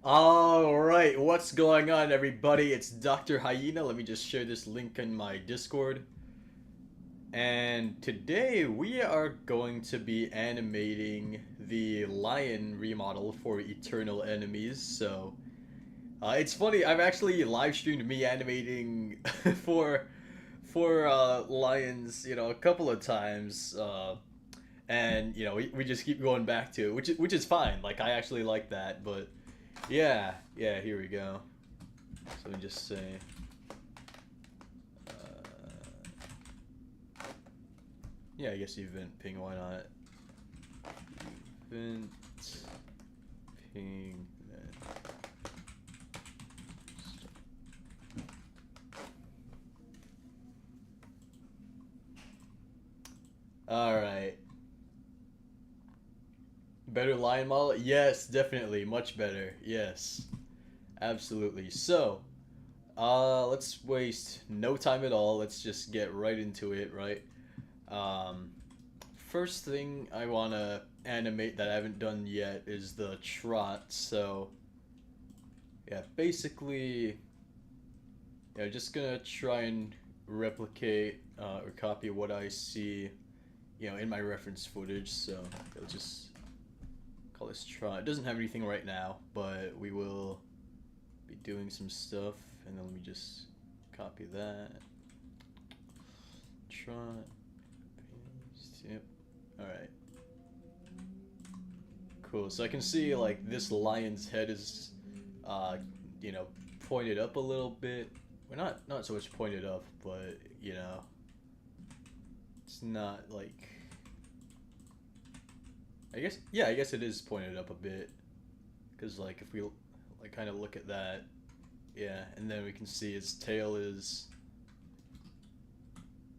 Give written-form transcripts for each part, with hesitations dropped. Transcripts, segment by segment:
Alright, what's going on, everybody? It's Dr. Hyena. Let me just share this link in my Discord. And today we are going to be animating the lion remodel for Eternal Enemies. It's funny, I've actually live streamed me animating for lions, a couple of times. And we just keep going back to it, which is fine. Like, I actually like that, but yeah, here we go. So let me just say, yeah, I guess event ping, why not? Event ping then. Alright. Better lion model? Yes, definitely. Much better. Yes. Absolutely. So, let's waste no time at all. Let's just get right into it, right? Um, First thing I want to animate that I haven't done yet is the trot. So, yeah, basically, yeah, just gonna try and replicate or copy what I see, in my reference footage. So, let's just call this trot. It doesn't have anything right now, but we will be doing some stuff. And then let me just copy that. Trot. Paste. Yep. Alright. Cool. So I can see, like, this lion's head is, uh, pointed up a little bit. Well, not so much pointed up, but, it's not, like... I guess it is pointed up a bit. Because, like, if we, like, kind of look at that, yeah, and then we can see its tail is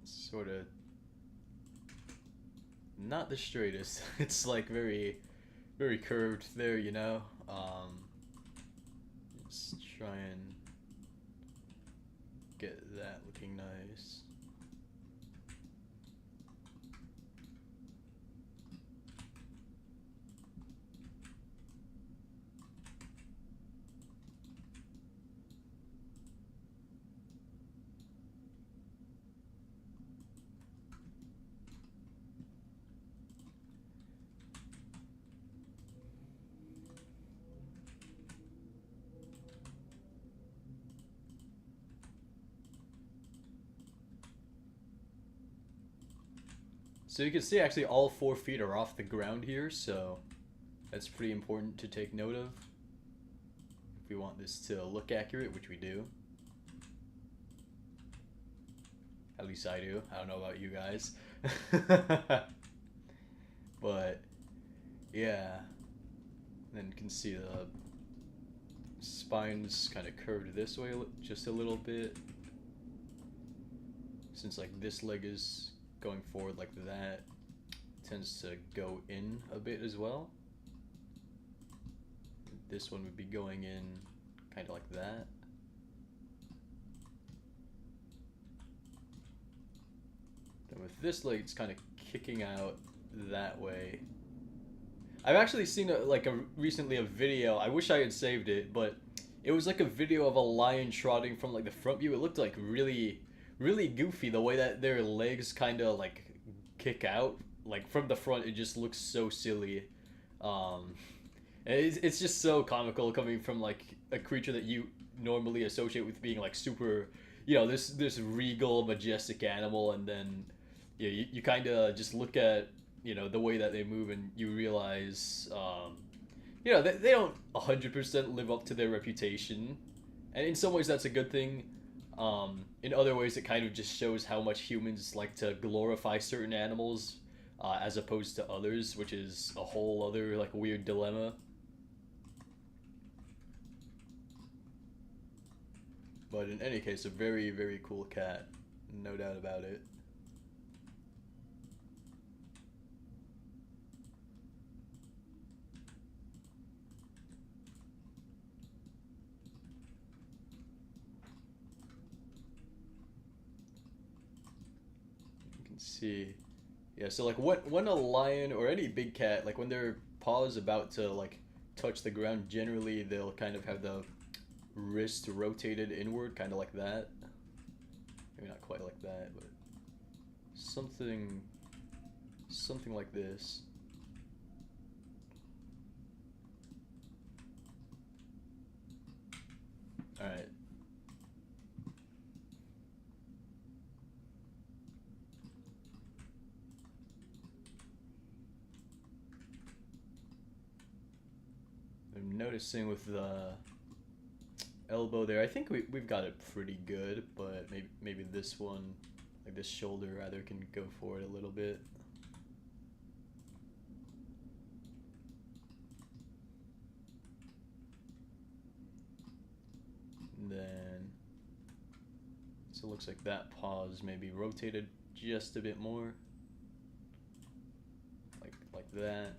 sort of not the straightest. It's, like, very, very curved there, let's try and get that looking nice. So you can see actually all 4 feet are off the ground here, so that's pretty important to take note of if we want this to look accurate, which we do. At least I do. I don't know about you guys. But yeah, then you can see the spine's kind of curved this way just a little bit, since like this leg is going forward like that, it tends to go in a bit as well. This one would be going in kind of like that. Then with this leg, it's kind of kicking out that way. I've actually seen recently a video. I wish I had saved it, but it was like a video of a lion trotting from like the front view. It looked like really, really goofy the way that their legs kind of like kick out. Like from the front, it just looks so silly. Um, and it's just so comical coming from like a creature that you normally associate with being like super, this regal, majestic animal, and then you kind of just look at the way that they move, and you realize they don't 100% live up to their reputation, and in some ways that's a good thing. In other ways, it kind of just shows how much humans like to glorify certain animals as opposed to others, which is a whole other like weird dilemma. But in any case, a very, very cool cat, no doubt about it. You can see, yeah. So like, when a lion or any big cat, like when their paw is about to like touch the ground, generally they'll kind of have the wrist rotated inward, kind of like that. Maybe not quite like that, but something like this. All right. I'm noticing with the elbow there, I think we've got it pretty good, but maybe this one, like this shoulder rather, can go forward a little bit. And then, so it looks like that paw is maybe rotated just a bit more. Like that.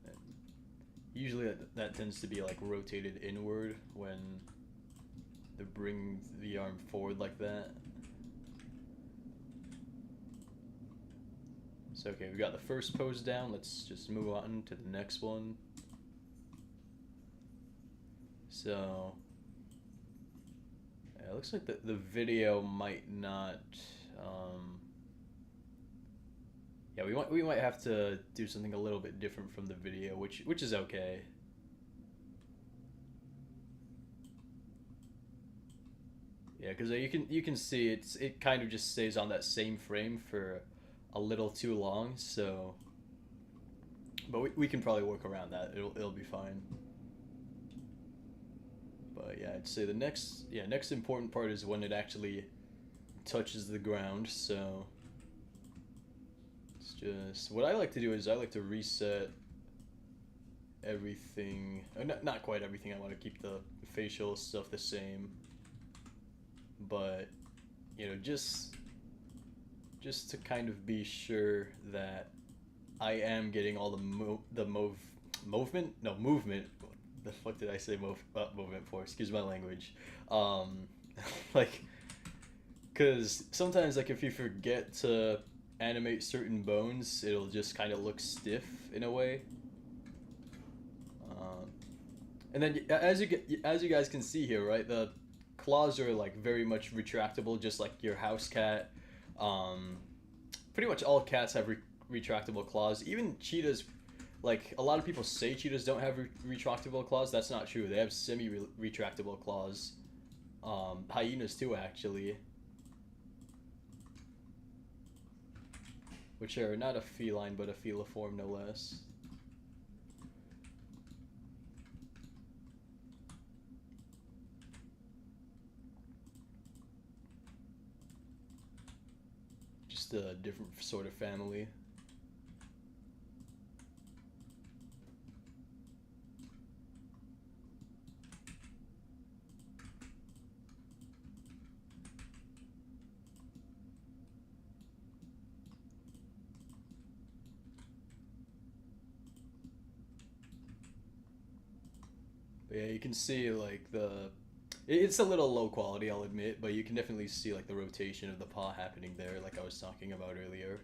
And usually that tends to be like rotated inward when they're bringing the arm forward like that. So okay, we got the first pose down. Let's just move on to the next one. So yeah, it looks like the video might not. Yeah, we might have to do something a little bit different from the video, which is okay. Yeah, because you can see it kind of just stays on that same frame for a little too long. So, but we can probably work around that. It'll be fine. But yeah, I'd say the next important part is when it actually touches the ground. So it's just what I like to do is I like to reset everything. Not quite everything. I want to keep the facial stuff the same, but you know, just to kind of be sure that I am getting all the movement. No, movement. The fuck did I say movement for? Excuse my language. Like, because sometimes, like, if you forget to animate certain bones, it'll just kind of look stiff in a way. And then as you guys can see here, right, the claws are like very much retractable, just like your house cat. Pretty much all cats have retractable claws. Even cheetahs, like a lot of people say cheetahs don't have retractable claws. That's not true. They have semi-retractable claws. Hyenas too, actually, which are not a feline but a feliform, no less. Just a different sort of family. But yeah, you can see like it's a little low quality, I'll admit, but you can definitely see like the rotation of the paw happening there, like I was talking about earlier.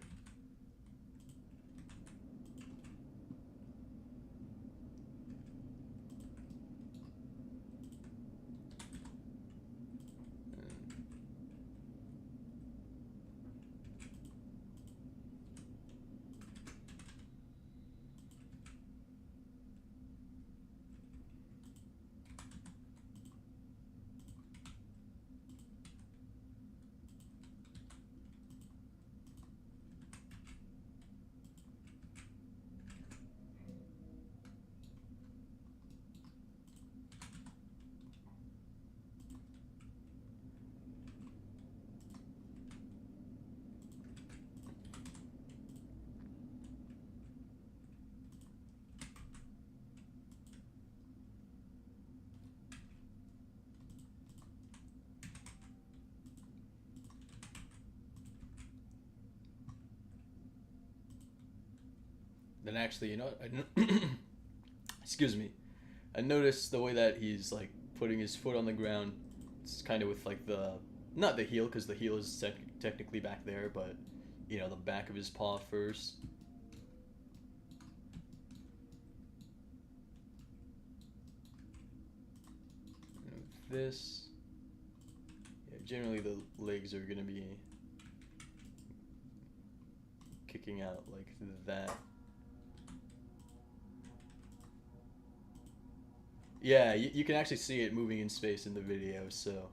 Then actually, you know, excuse me, I noticed the way that he's like putting his foot on the ground. It's kind of with like not the heel, because the heel is technically back there, but you know, the back of his paw first. this. Yeah, generally the legs are gonna be kicking out like that. Yeah, you can actually see it moving in space in the video, so.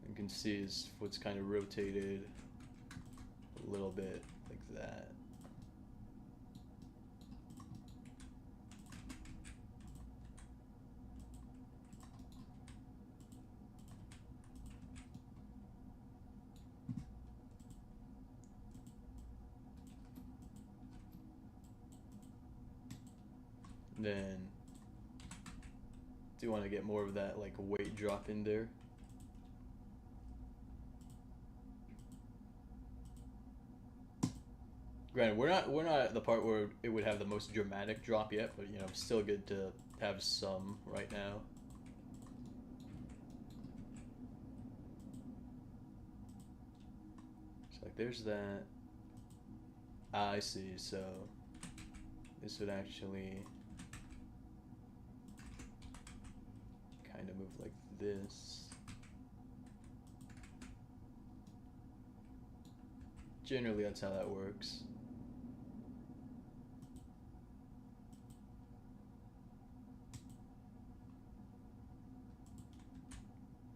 You can see his foot's kind of rotated a little bit like that. Then do want to get more of that like weight drop in there. Granted, we're not at the part where it would have the most dramatic drop yet, but you know, still good to have some right now. So like there's that. I see, so this would actually kind of move like this. Generally, that's how that works.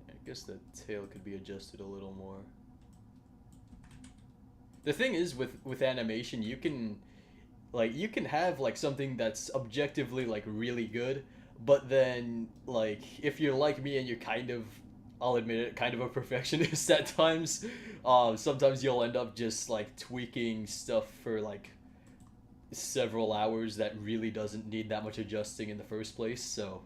I guess the tail could be adjusted a little more. The thing is with animation, you can have like something that's objectively like really good, but then like if you're like me and you're kind of, I'll admit it, kind of a perfectionist at times, sometimes you'll end up just like tweaking stuff for like several hours that really doesn't need that much adjusting in the first place. So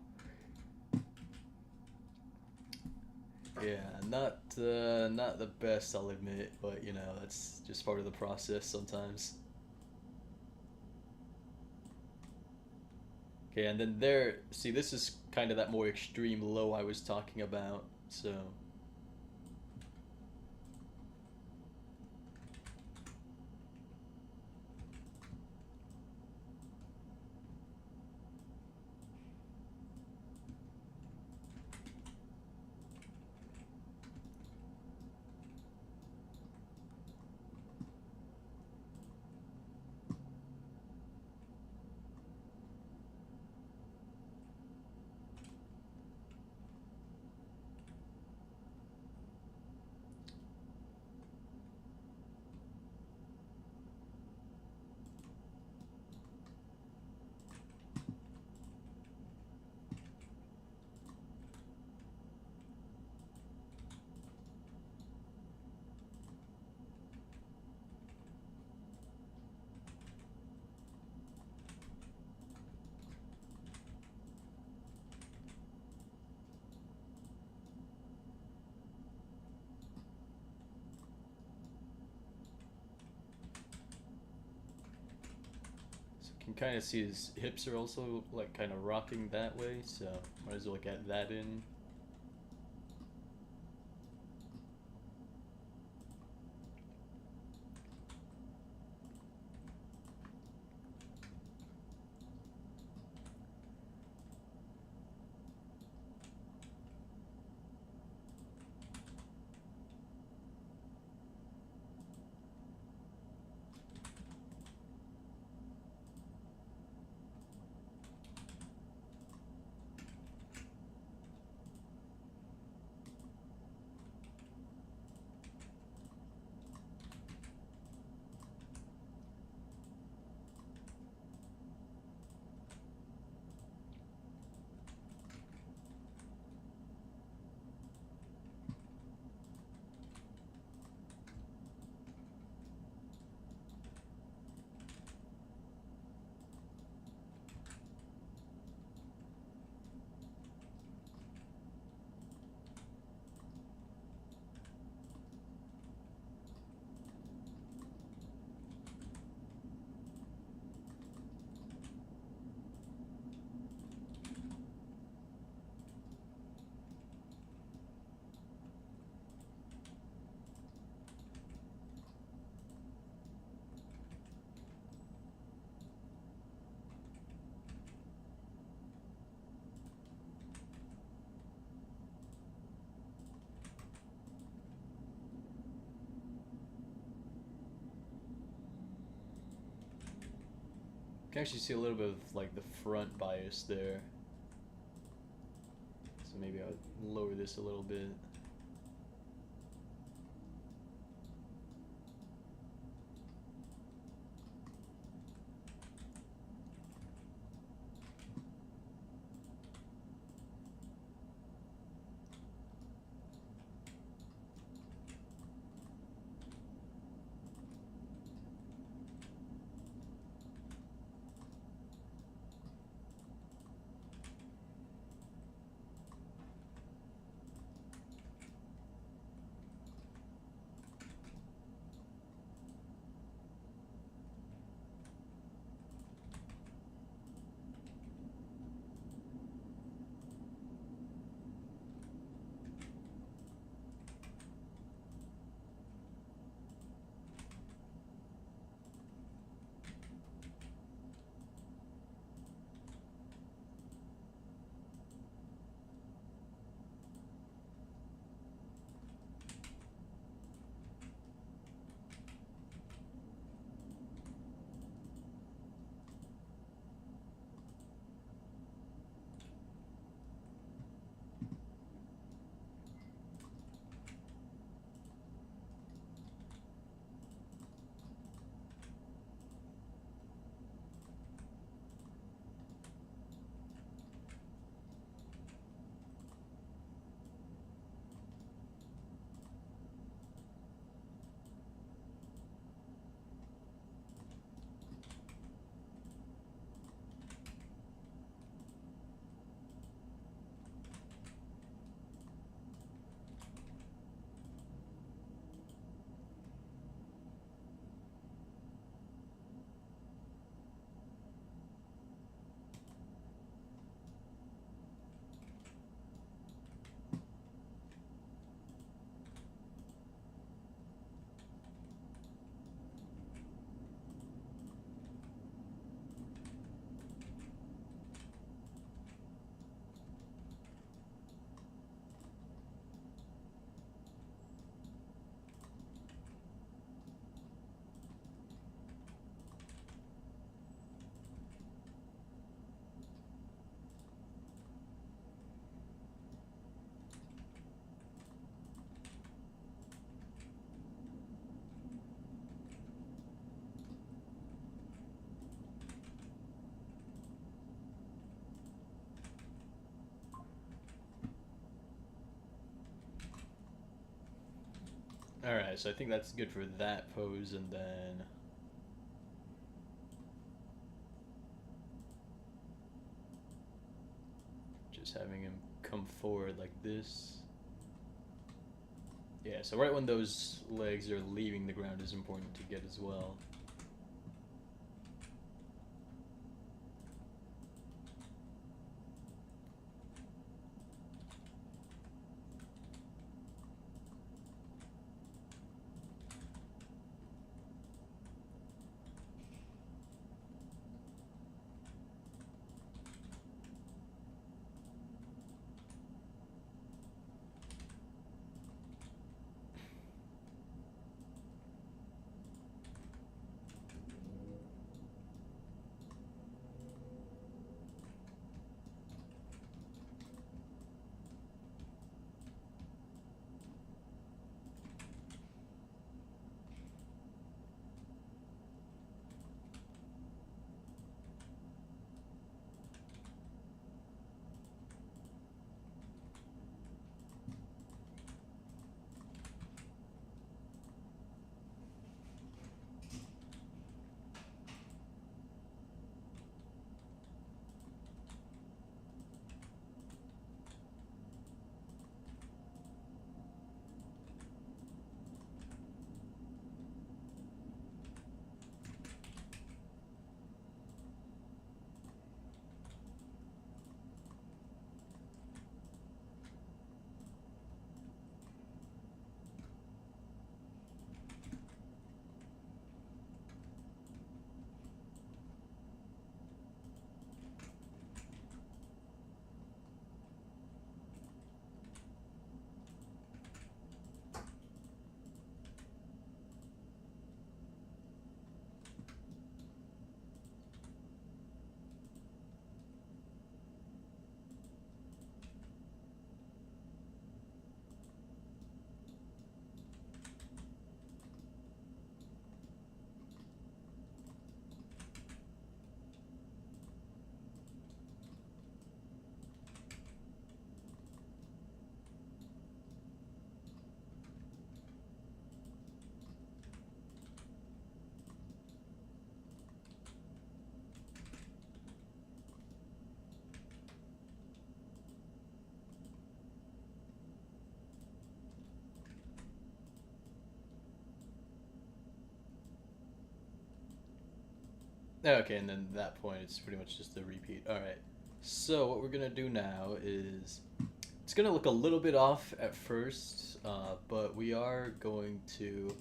yeah, not the best, I'll admit, but you know, that's just part of the process sometimes. Okay, and then there, see, this is kind of that more extreme low I was talking about, so. You can kind of see his hips are also like kind of rocking that way, so might as well get that in. can actually see a little bit of like the front bias there. So maybe I'll lower this a little bit. Alright, so I think that's good for that pose, and then just having him come forward like this. Yeah, so right when those legs are leaving the ground is important to get as well. Okay, and then at that point it's pretty much just a repeat. Alright. So what we're gonna do now is it's gonna look a little bit off at first, but we are going to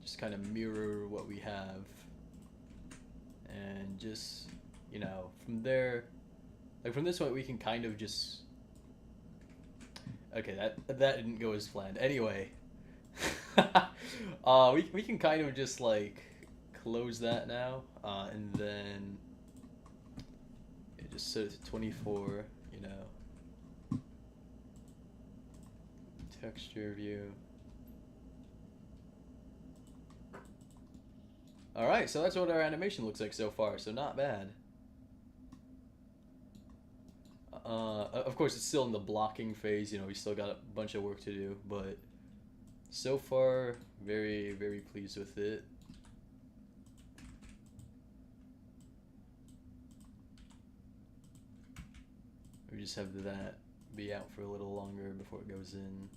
just kind of mirror what we have and just, you know, from there, like from this point we can kind of just, okay, that didn't go as planned. Anyway, we can kind of just like close that now, and then just set it to 24, you know, texture view. Alright, so that's what our animation looks like so far, so not bad. Of course, it's still in the blocking phase, you know, we still got a bunch of work to do, but so far, very, very pleased with it. We just have that be out for a little longer before it goes in.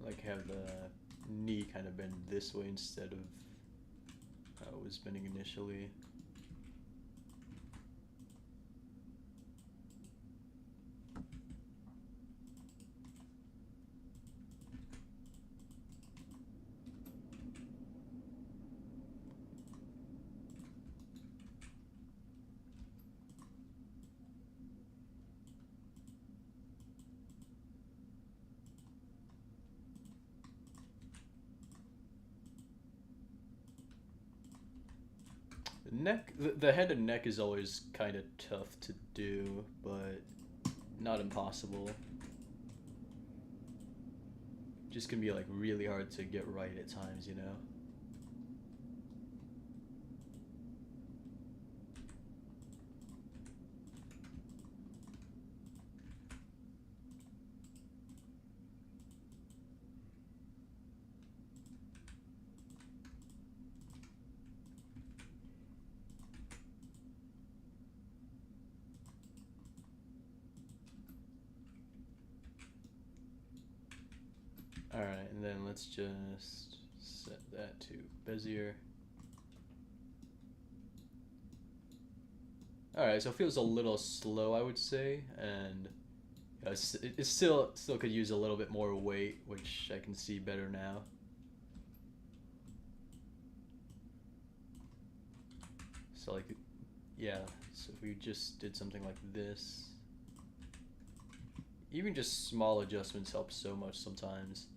Like have the knee kind of bend this way instead of how it was bending initially. The head and neck is always kind of tough to do, but not impossible. Just can be like really hard to get right at times, you know? Alright, and then let's just set that to Bezier. Alright, so it feels a little slow, I would say, and it still could use a little bit more weight, which I can see better now. So like, yeah, so if we just did something like this, even just small adjustments help so much sometimes.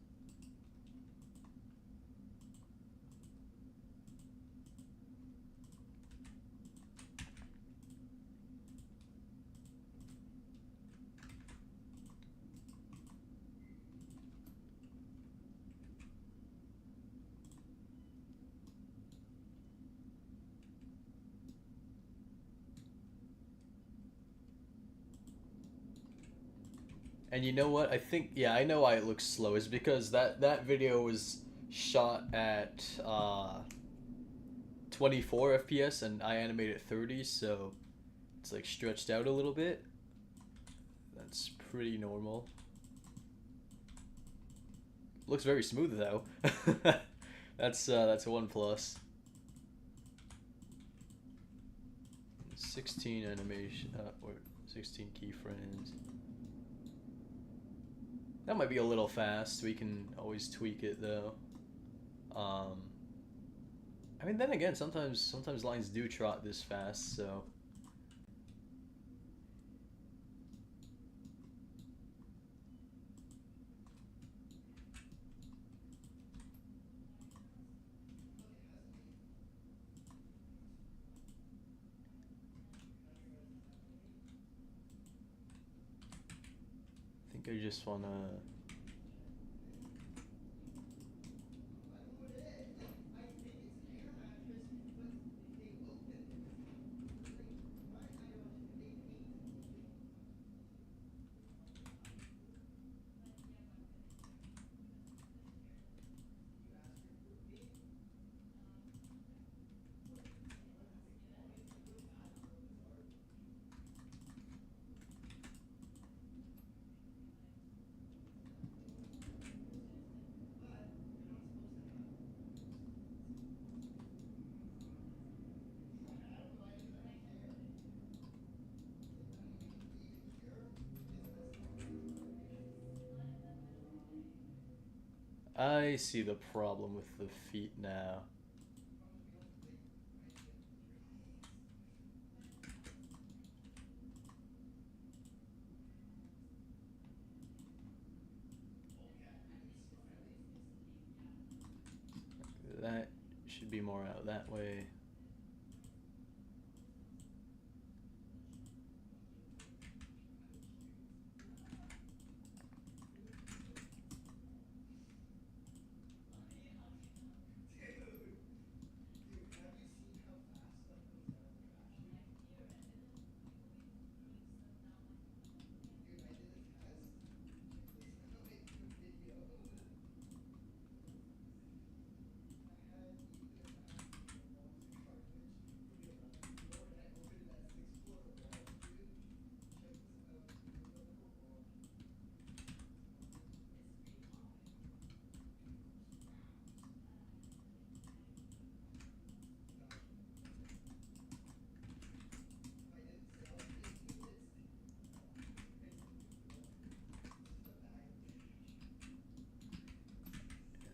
And you know what? I think, yeah, I know why it looks slow. Is because that video was shot at 24 FPS and I animated 30, so it's like stretched out a little bit. That's pretty normal. Looks very smooth though. That's a one plus. 16 animation or 16 keyframes. That might be a little fast. We can always tweak it though. Um, I mean, then again, sometimes lines do trot this fast, so I think I just wanna. I see the problem with the feet now. That should be more out that way.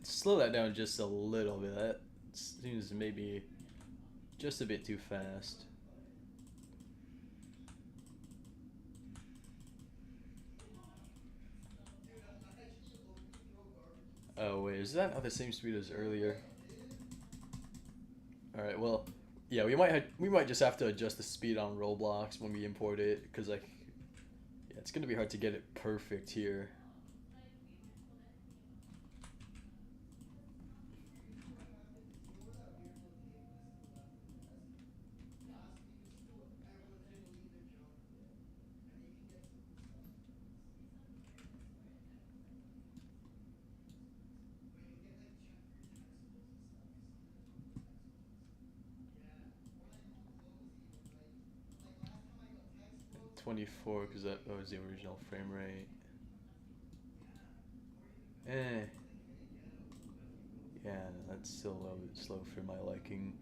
Slow that down just a little bit. That seems maybe just a bit too fast. Oh wait, is that not the same speed as earlier? All right, well, yeah, we might just have to adjust the speed on Roblox when we import it, because like, yeah, it's gonna be hard to get it perfect here. At 24, because that was the original frame rate. Eh, yeah, that's still a little bit slow for my liking.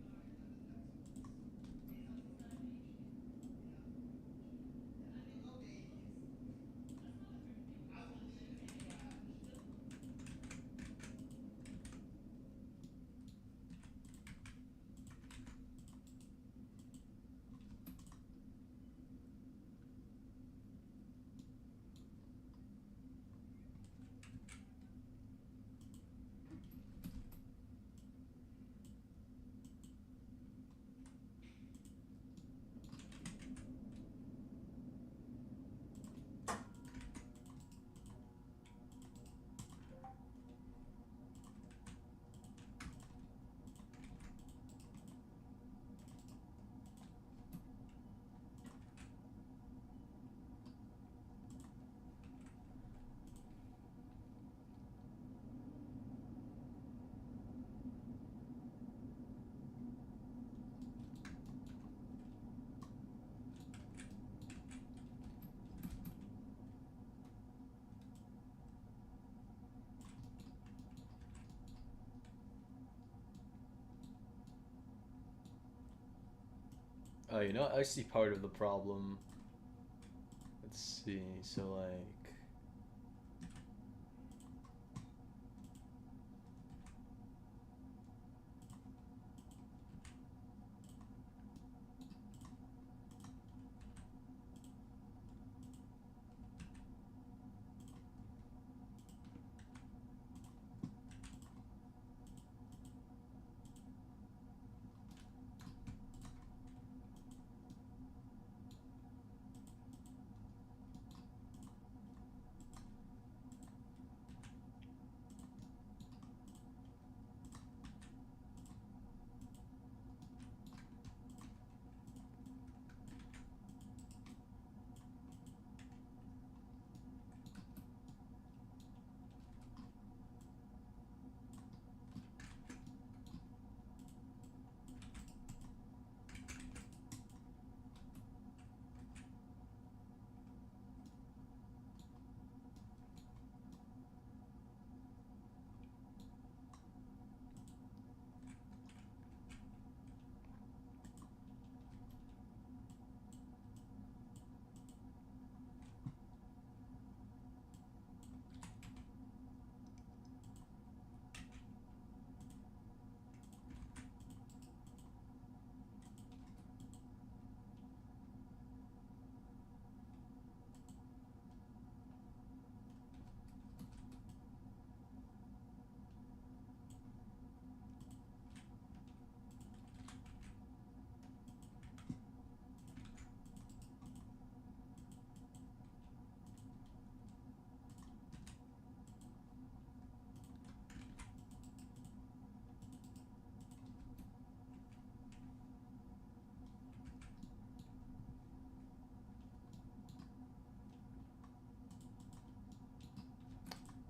Oh, you know, I see part of the problem. Let's see, so like,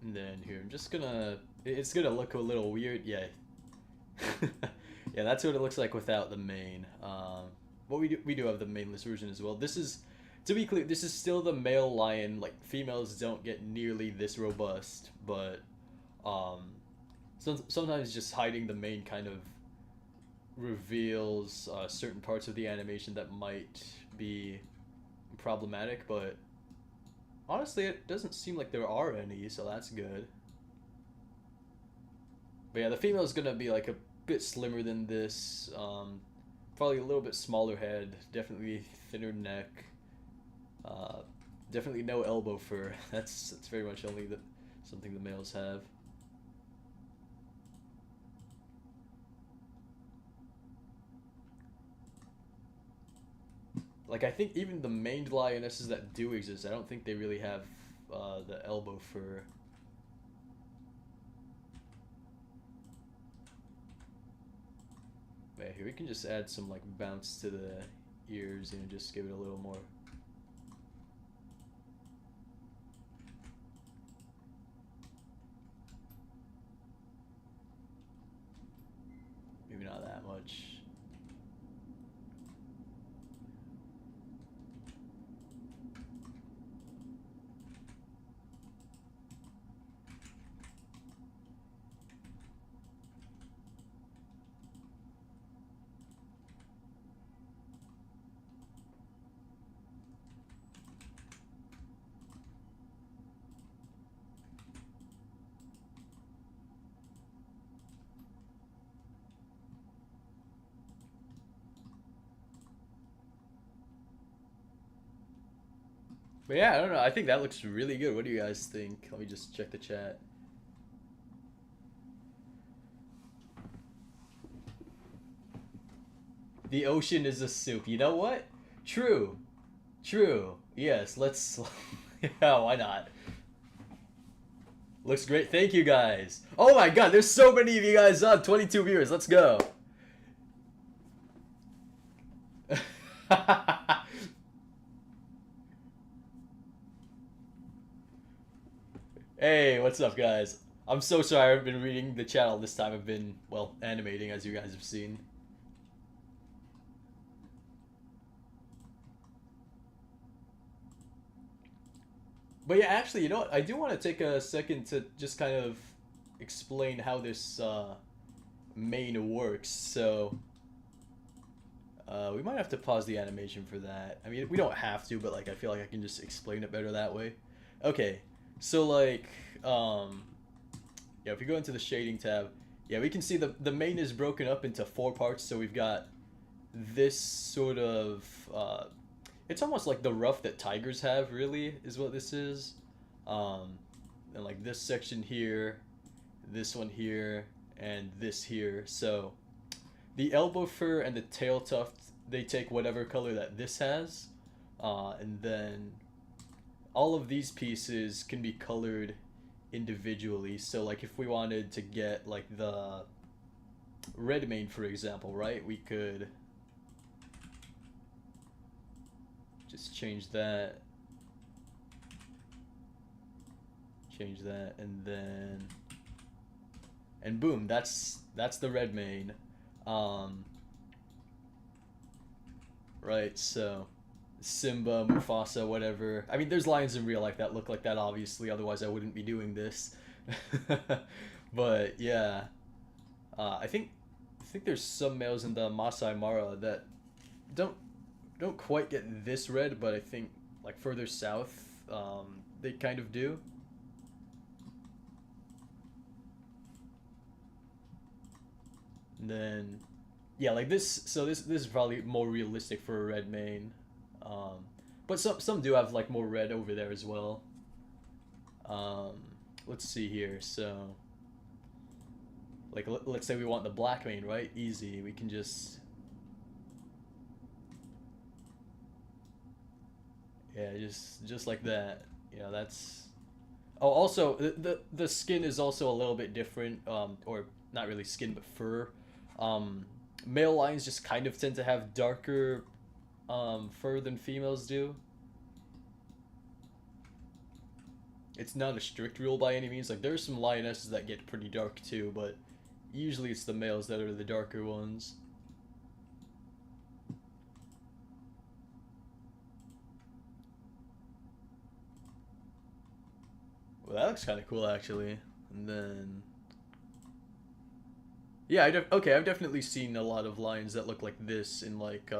And then here, I'm just gonna, it's gonna look a little weird, yeah. Yeah, that's what it looks like without the mane. But we do have the maneless version as well. This is, to be clear, this is still the male lion. Like, females don't get nearly this robust, but sometimes just hiding the mane kind of reveals certain parts of the animation that might be problematic, but honestly, it doesn't seem like there are any, so that's good. But yeah, the female is gonna be like a bit slimmer than this. Probably a little bit smaller head, definitely thinner neck. Definitely no elbow fur. That's very much only something the males have. Like, I think even the maned lionesses that do exist, I don't think they really have the elbow fur. But yeah, here we can just add some like bounce to the ears and just give it a little more. Maybe not that much. But yeah, I don't know. I think that looks really good. What do you guys think? Let me just check the chat. The ocean is a soup. You know what? True. True. Yes, let's... Yeah, why not? Looks great. Thank you, guys. Oh my god, there's so many of you guys on. 22 viewers. Let's go. Hey, what's up, guys? I'm so sorry I haven't been reading the chat all this time. I've been, well, animating, as you guys have seen. But yeah, actually, you know what? I do want to take a second to just kind of explain how this main works. So, we might have to pause the animation for that. I mean, we don't have to, but like, I feel like I can just explain it better that way. Okay, so like, yeah, if we go into the shading tab, yeah, we can see the main is broken up into 4 parts. So we've got this sort of, it's almost like the ruff that tigers have, really, is what this is. And like this section here, this one here, and this here. So the elbow fur and the tail tuft, they take whatever color that this has. And then all of these pieces can be colored individually. So like if we wanted to get like the red mane, for example, right, we could just change that, and then, and boom, that's the red mane. Right, so Simba, Mufasa, whatever. I mean, there's lions in real life that look like that, obviously, otherwise I wouldn't be doing this. But yeah, I think there's some males in the Masai Mara that don't quite get this red, but I think like further south, they kind of do. And then, yeah, like this. So this is probably more realistic for a red mane, but some do have like more red over there as well. Let's see here. So, like, let's say we want the black mane, right? Easy. We can just, yeah, just like that. You know, that's. Oh, also the skin is also a little bit different. Or not really skin, but fur. Male lions just kind of tend to have darker fur than females do. it's not a strict rule by any means. Like there's some lionesses that get pretty dark too, but usually it's the males that are the darker ones. Well, that looks kind of cool actually. And then, yeah, okay, I've definitely seen a lot of lions that look like this in like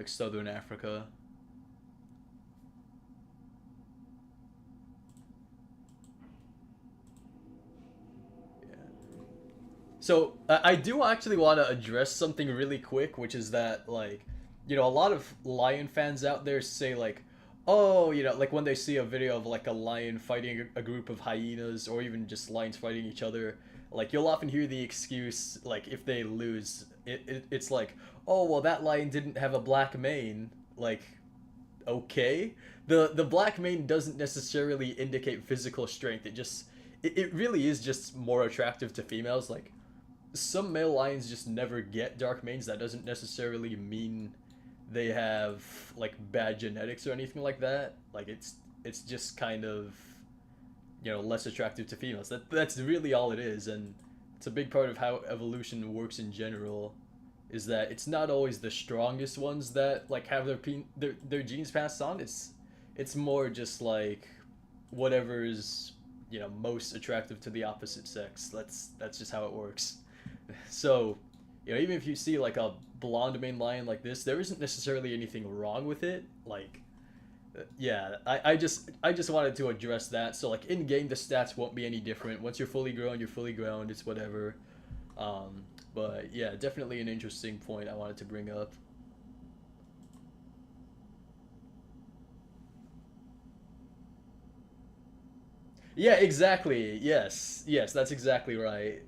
southern Africa. So I do actually want to address something really quick, which is that like, a lot of lion fans out there say like, oh, like when they see a video of like a lion fighting a group of hyenas or even just lions fighting each other, like you'll often hear the excuse like if they lose, it's like, oh well that lion didn't have a black mane, like okay, the black mane doesn't necessarily indicate physical strength. It really is just more attractive to females. Like some male lions just never get dark manes. That doesn't necessarily mean they have like bad genetics or anything like that. Like it's just kind of less attractive to females. That's really all it is, and it's a big part of how evolution works in general. Is that it's not always the strongest ones that like have their genes passed on. It's more just like whatever's most attractive to the opposite sex. That's just how it works. So, even if you see like a blonde mane lion like this, there isn't necessarily anything wrong with it. Like, yeah, I just wanted to address that. So like in game, the stats won't be any different. Once you're fully grown, you're fully grown. It's whatever. But yeah, definitely an interesting point I wanted to bring up. Yeah, exactly. Yes, that's exactly right.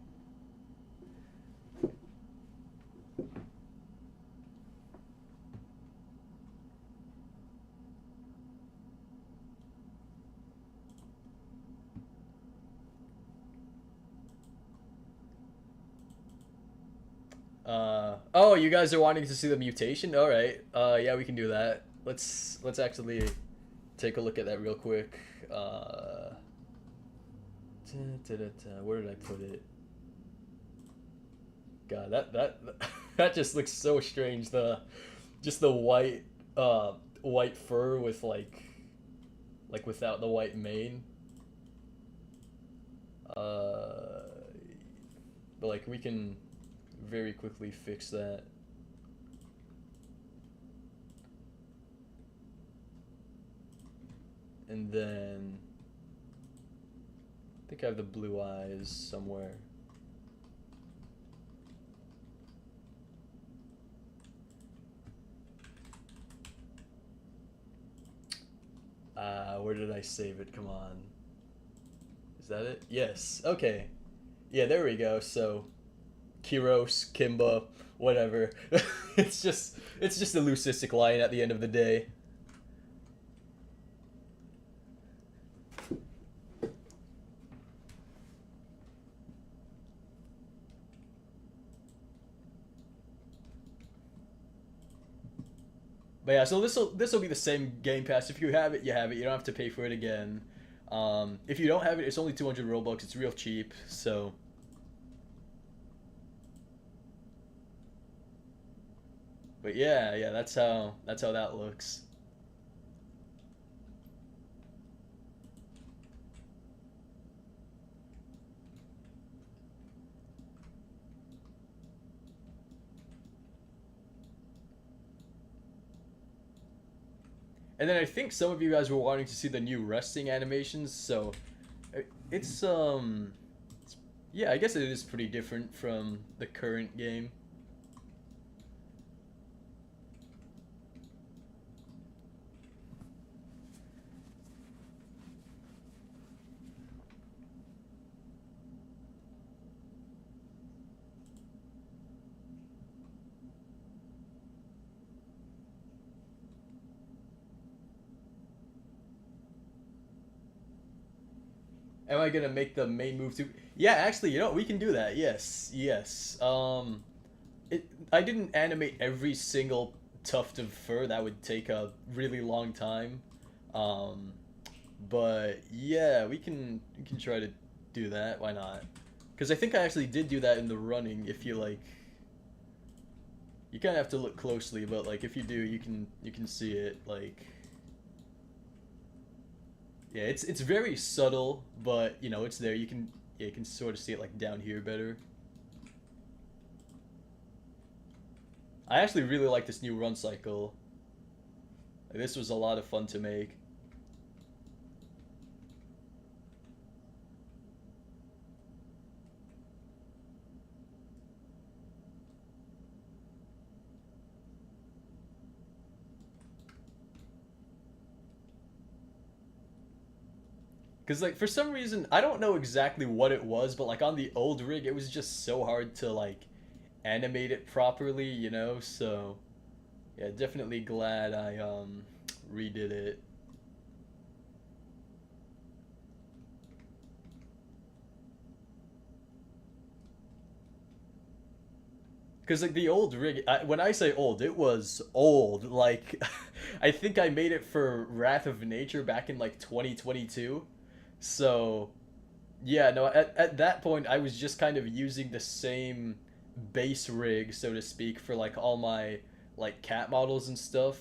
Oh, you guys are wanting to see the mutation? All right. Yeah, we can do that. Let's actually take a look at that real quick. Where did I put it? God, that that just looks so strange. Just the white fur with like without the white mane. Uh, but like we can very quickly fix that. And then I think I have the blue eyes somewhere. Where did I save it? Come on. Is that it? Yes. Okay. Yeah, there we go. So Kiros, Kimba, whatever. It's just a leucistic lion at the end of the day. But yeah, so this will be the same Game Pass. If you have it, you have it. You don't have to pay for it again. If you don't have it, it's only 200 Robux. It's real cheap. So, but yeah, that's how that looks. And then I think some of you guys were wanting to see the new resting animations. So, it's yeah, I guess it is pretty different from the current game. Am I gonna make the main move too? Yeah, actually, we can do that. Yes. I didn't animate every single tuft of fur. That would take a really long time. Um, But yeah, we can try to do that. Why not? Because I think I actually did do that in the running. If you like, you kind of have to look closely, but like if you do, you can see it. Like, yeah, it's very subtle, but you know it's there. You can yeah, you can sort of see it like down here better. I actually really like this new run cycle. Like, this was a lot of fun to make. Cause like for some reason I don't know exactly what it was, but like on the old rig it was just so hard to like animate it properly, you know? So yeah, definitely glad I redid it. Cause like the old rig, when I say old, it was old. Like I think I made it for Wrath of Nature back in like 2022. So yeah, no, at that point I was just kind of using the same base rig, so to speak, for like all my like cat models and stuff.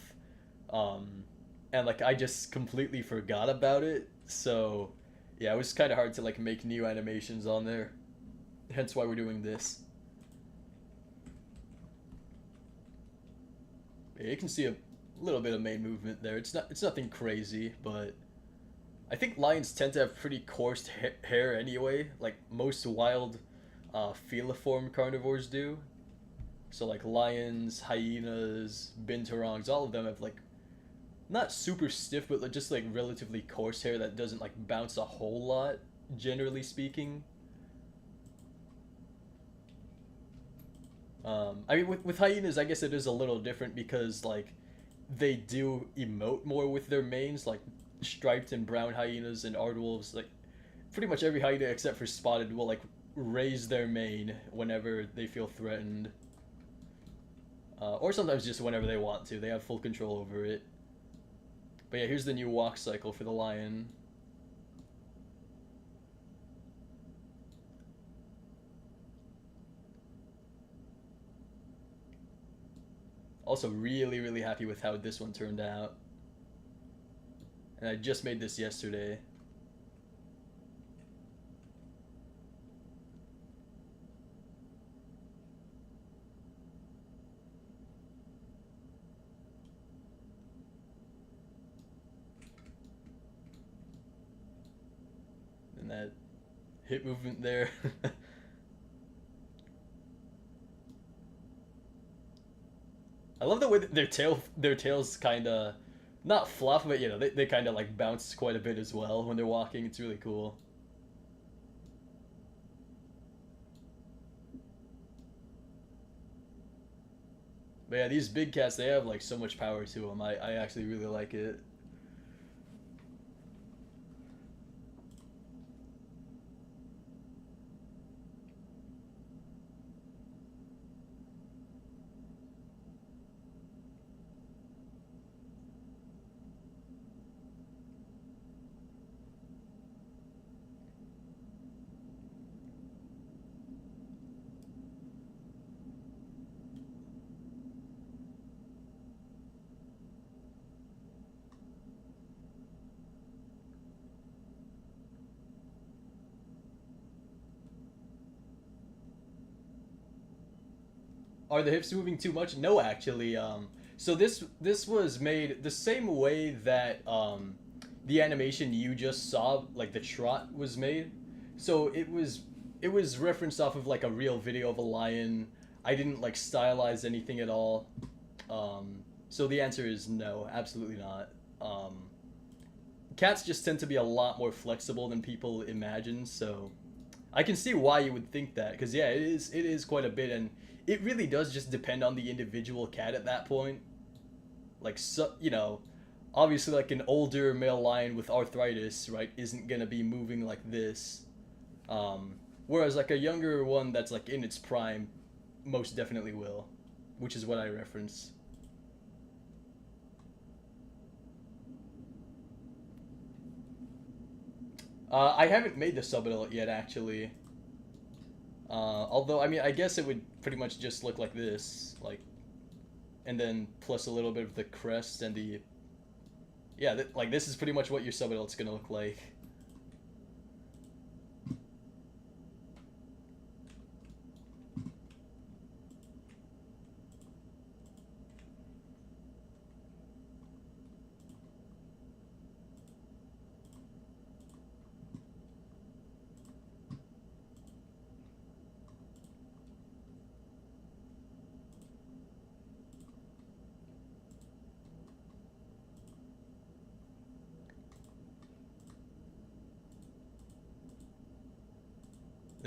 Um and like I just completely forgot about it. So yeah, it was kind of hard to like make new animations on there. Hence why we're doing this. Yeah, you can see a little bit of main movement there. It's nothing crazy, but I think lions tend to have pretty coarse hair anyway, like most wild feliform carnivores do. So like lions, hyenas, binturongs, all of them have like not super stiff, but like just like relatively coarse hair that doesn't like bounce a whole lot, generally speaking. I mean, with hyenas, I guess it is a little different because like they do emote more with their manes, like striped and brown hyenas and aardwolves. Like pretty much every hyena except for spotted will like raise their mane whenever they feel threatened, or sometimes just whenever they want to. They have full control over it. But yeah, here's the new walk cycle for the lion. Also, really, really happy with how this one turned out. And I just made this yesterday. And that hip movement there. I love the way that their tails kind of not fluff, but you know they kind of like bounce quite a bit as well when they're walking. It's really cool. But yeah, these big cats they have like so much power to them. I actually really like it. Are the hips moving too much? No, actually. So this was made the same way that the animation you just saw, like the trot, was made. So it was referenced off of like a real video of a lion. I didn't like stylize anything at all. So the answer is no, absolutely not. Cats just tend to be a lot more flexible than people imagine. So I can see why you would think that, because yeah, it is quite a bit, and it really does just depend on the individual cat at that point. Like so, obviously like an older male lion with arthritis, right, isn't gonna be moving like this. Whereas like a younger one that's like in its prime, most definitely will, which is what I reference. I haven't made the subadult yet, actually. Although, I mean, I guess it would pretty much just look like this, like, and then plus a little bit of the crest and the, yeah, like this is pretty much what your subadult's gonna look like.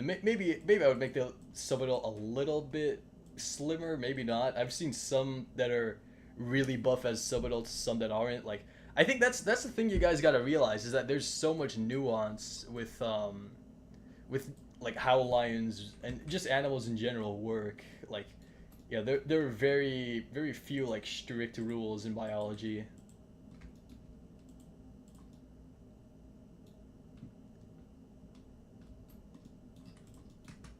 Maybe I would make the subadult a little bit slimmer. Maybe not. I've seen some that are really buff as subadults, some that aren't. Like I think that's the thing you guys got to realize is that there's so much nuance with like how lions and just animals in general work. Like yeah, there are very few like strict rules in biology.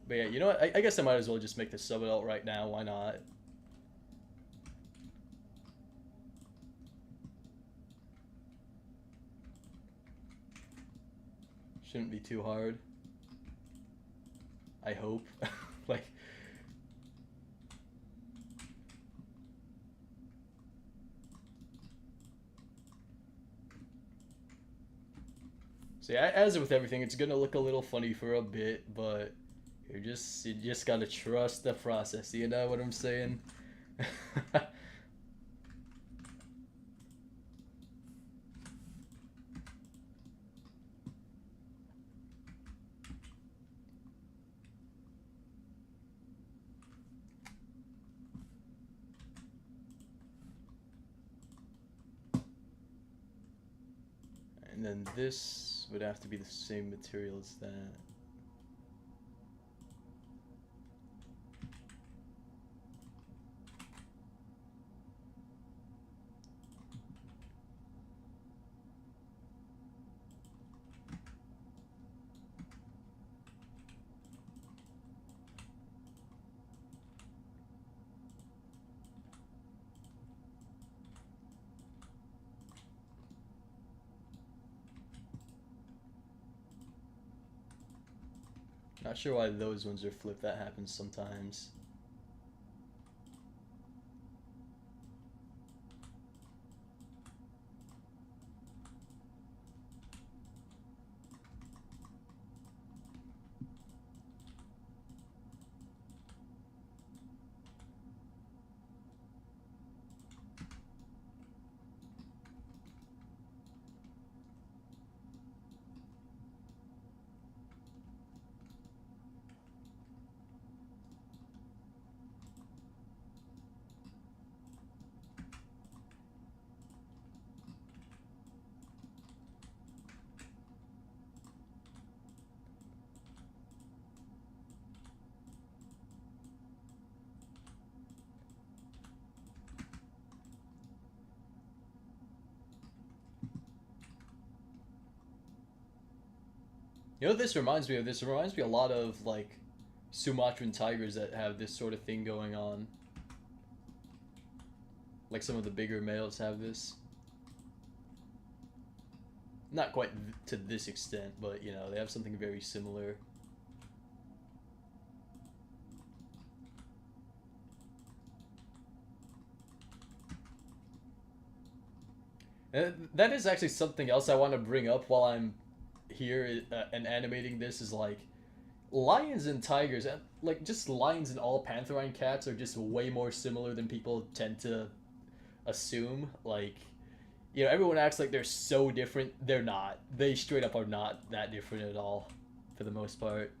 But yeah, you know what? I guess I might as well just make the subadult right now. Why not? Shouldn't be too hard. I hope. Like, so yeah, as with everything, it's gonna look a little funny for a bit, but you just gotta trust the process. You know what I'm saying? And then this would have to be the same material as that. Not sure why those ones are flipped. That happens sometimes. You know what this reminds me of? This reminds me a lot of like Sumatran tigers that have this sort of thing going on. Like some of the bigger males have this. Not quite to this extent, but you know, they have something very similar. And that is actually something else I want to bring up while I'm here and animating this is like lions and tigers and like just lions and all pantherine cats are just way more similar than people tend to assume. Like you know, everyone acts like they're so different. They're not. They straight up are not that different at all, for the most part.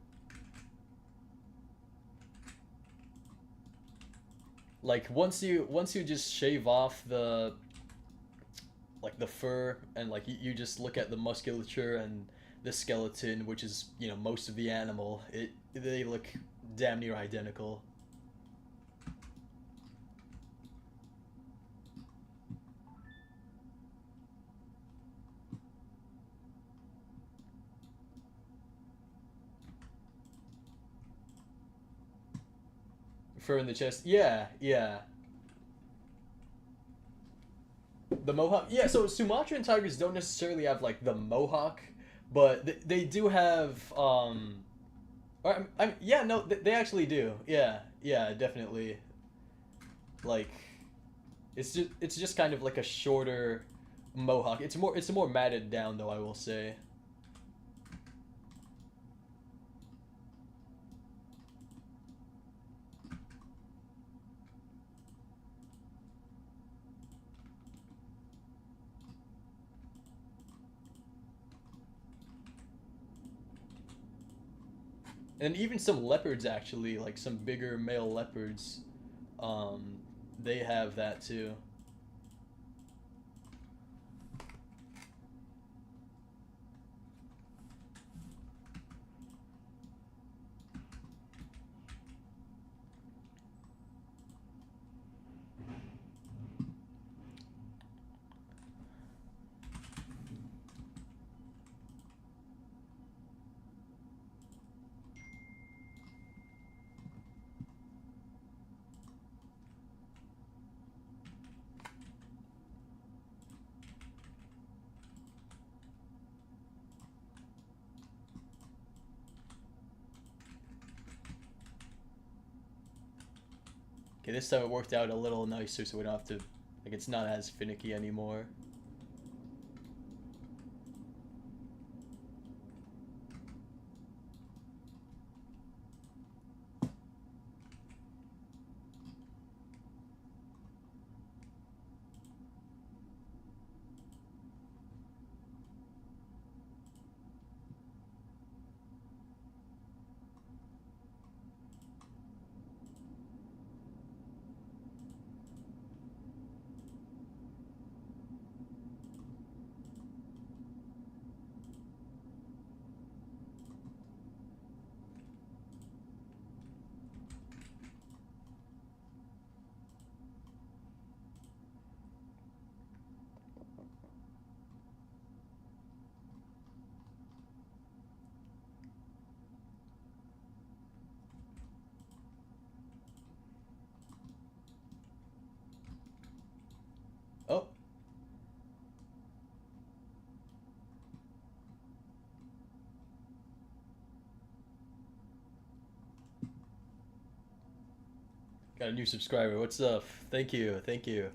Like once you just shave off the like the fur and like you just look at the musculature and the skeleton, which is you know most of the animal, they look damn near identical. fur in the chest. Yeah, yeah. The mohawk. Yeah, so Sumatran tigers don't necessarily have like the mohawk, but they do have or, yeah, no, they actually do. Yeah, yeah, definitely. Like it's just kind of like a shorter mohawk. It's more matted down though, I will say. And even some leopards actually, like some bigger male leopards, um, they have that too. Okay, this time it worked out a little nicer, so we don't have to, like, it's not as finicky anymore. Oh, got a new subscriber. What's up? Thank you, thank you.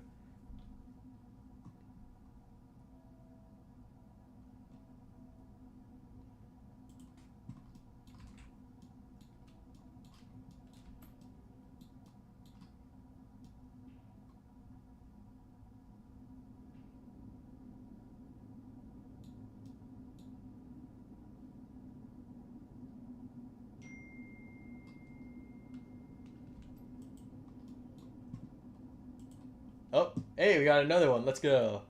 Oh, hey, we got another one. Let's go.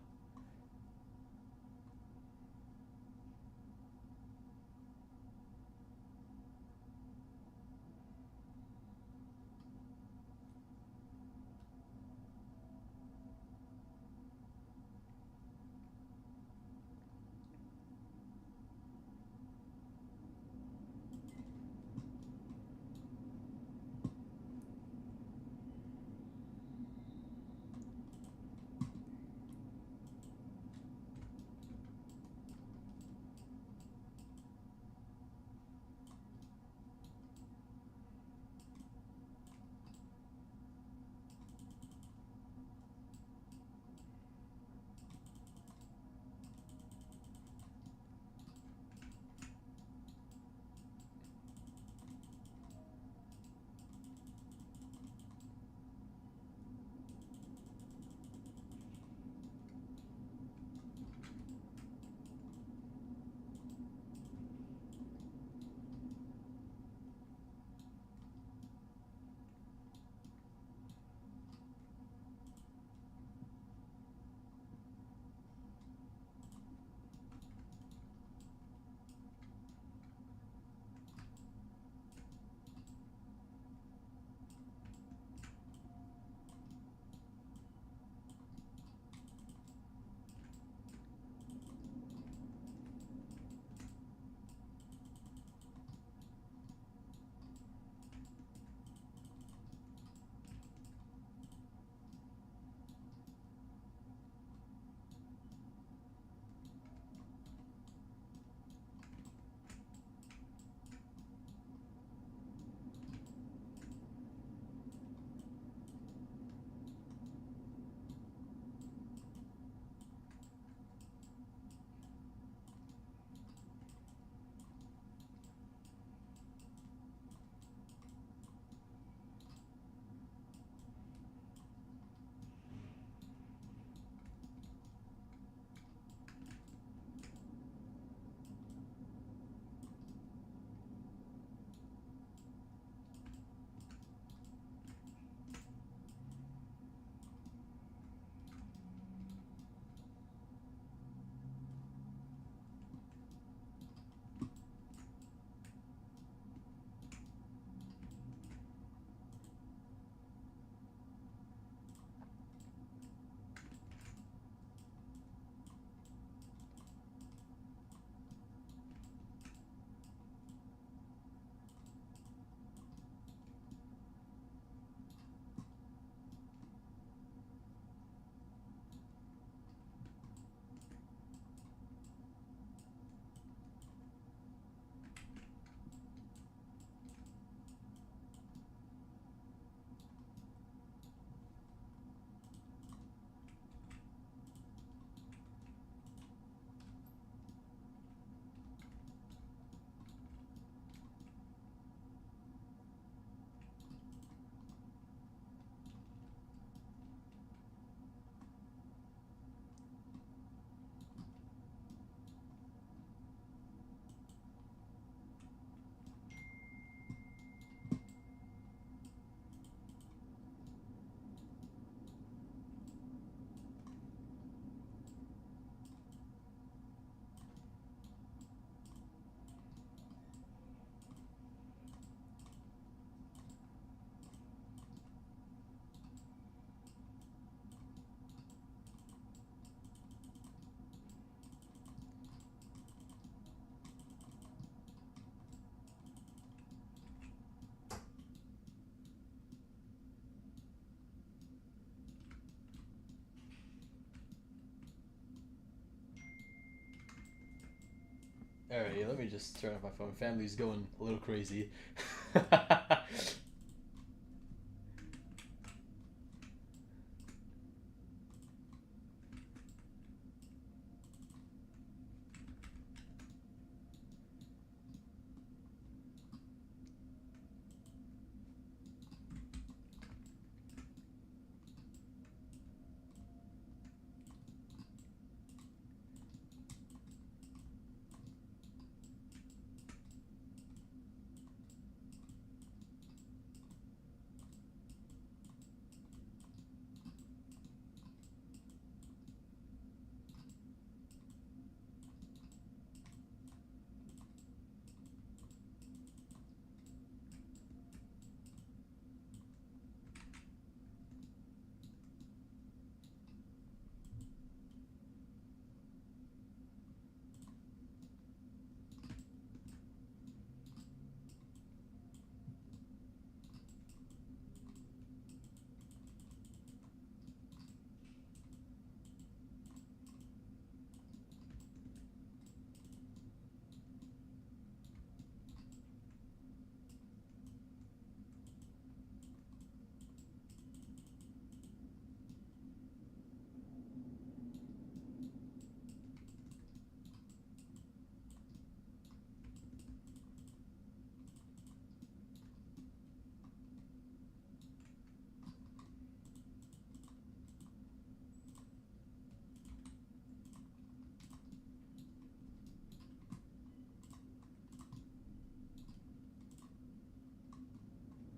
Alright, yeah, let me just turn off my phone. Family's going a little crazy.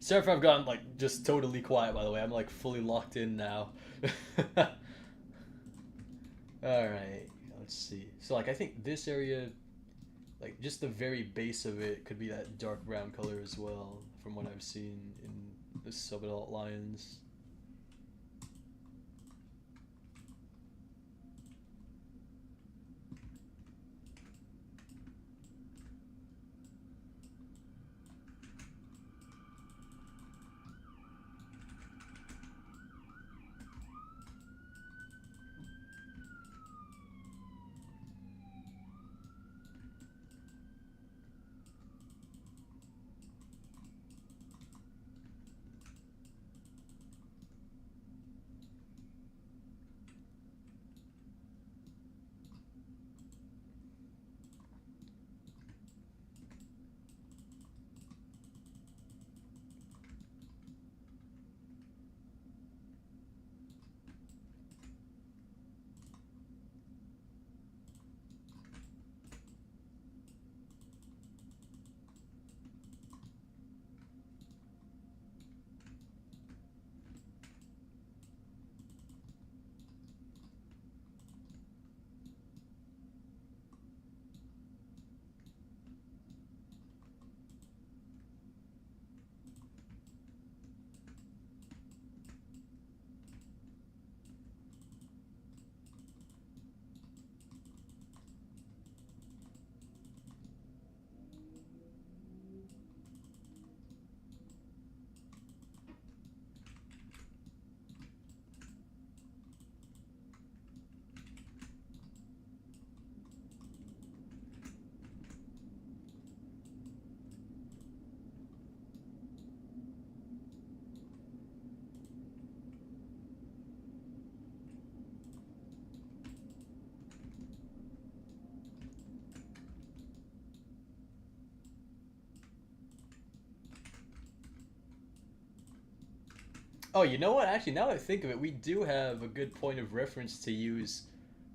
Sorry if I've gone like just totally quiet, by the way. I'm like fully locked in now. Alright, let's see. So like I think this area, like just the very base of it could be that dark brown color as well, from what I've seen in the subadult lions. Oh, you know what? Actually, now that I think of it, we do have a good point of reference to use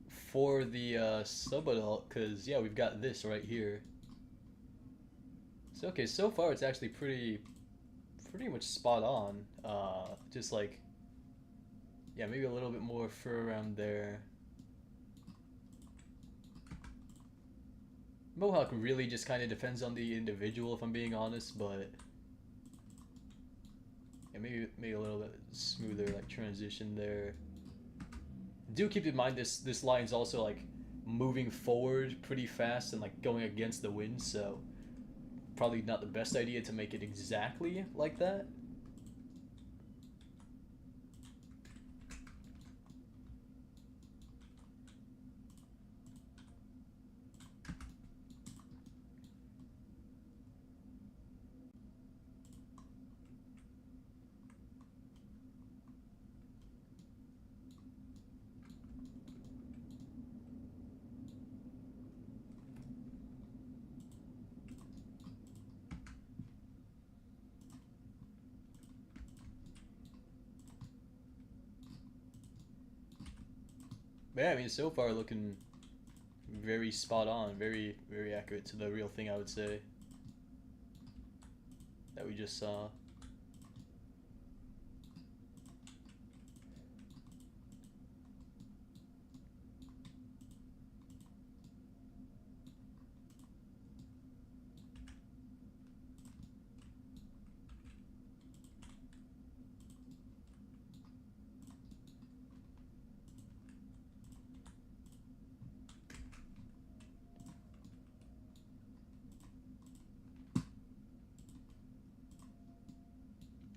for the subadult, because yeah, we've got this right here. So okay, so far it's actually pretty much spot on. Just like, yeah, maybe a little bit more fur around there. Mohawk really just kind of depends on the individual, if I'm being honest, but yeah, maybe a little bit smoother like transition there. Do keep in mind this line's also like moving forward pretty fast and like going against the wind, so probably not the best idea to make it exactly like that. Yeah, I mean, so far looking very spot on, very, very accurate to the real thing, I would say, that we just saw.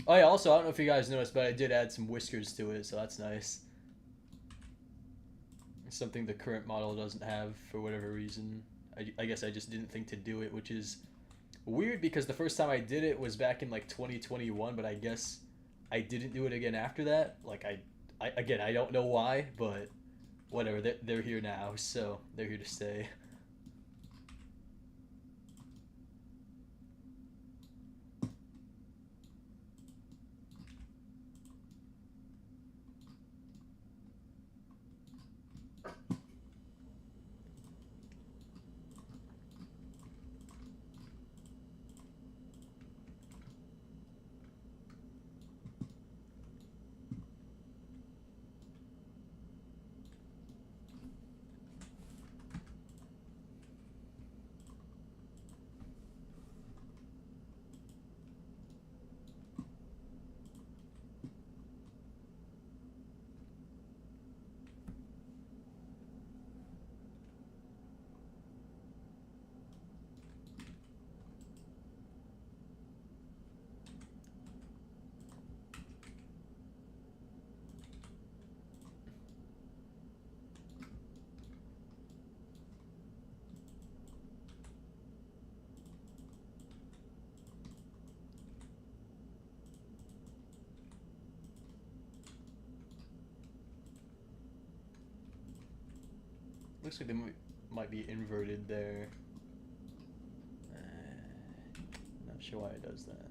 Oh yeah, also, I don't know if you guys noticed, but I did add some whiskers to it, so that's nice. Something the current model doesn't have for whatever reason. I guess I just didn't think to do it, which is weird because the first time I did it was back in like 2021, but I guess I didn't do it again after that. Like again, I don't know why, but whatever. They're here now, so they're here to stay. Looks like they might be inverted there. Not sure why it does that.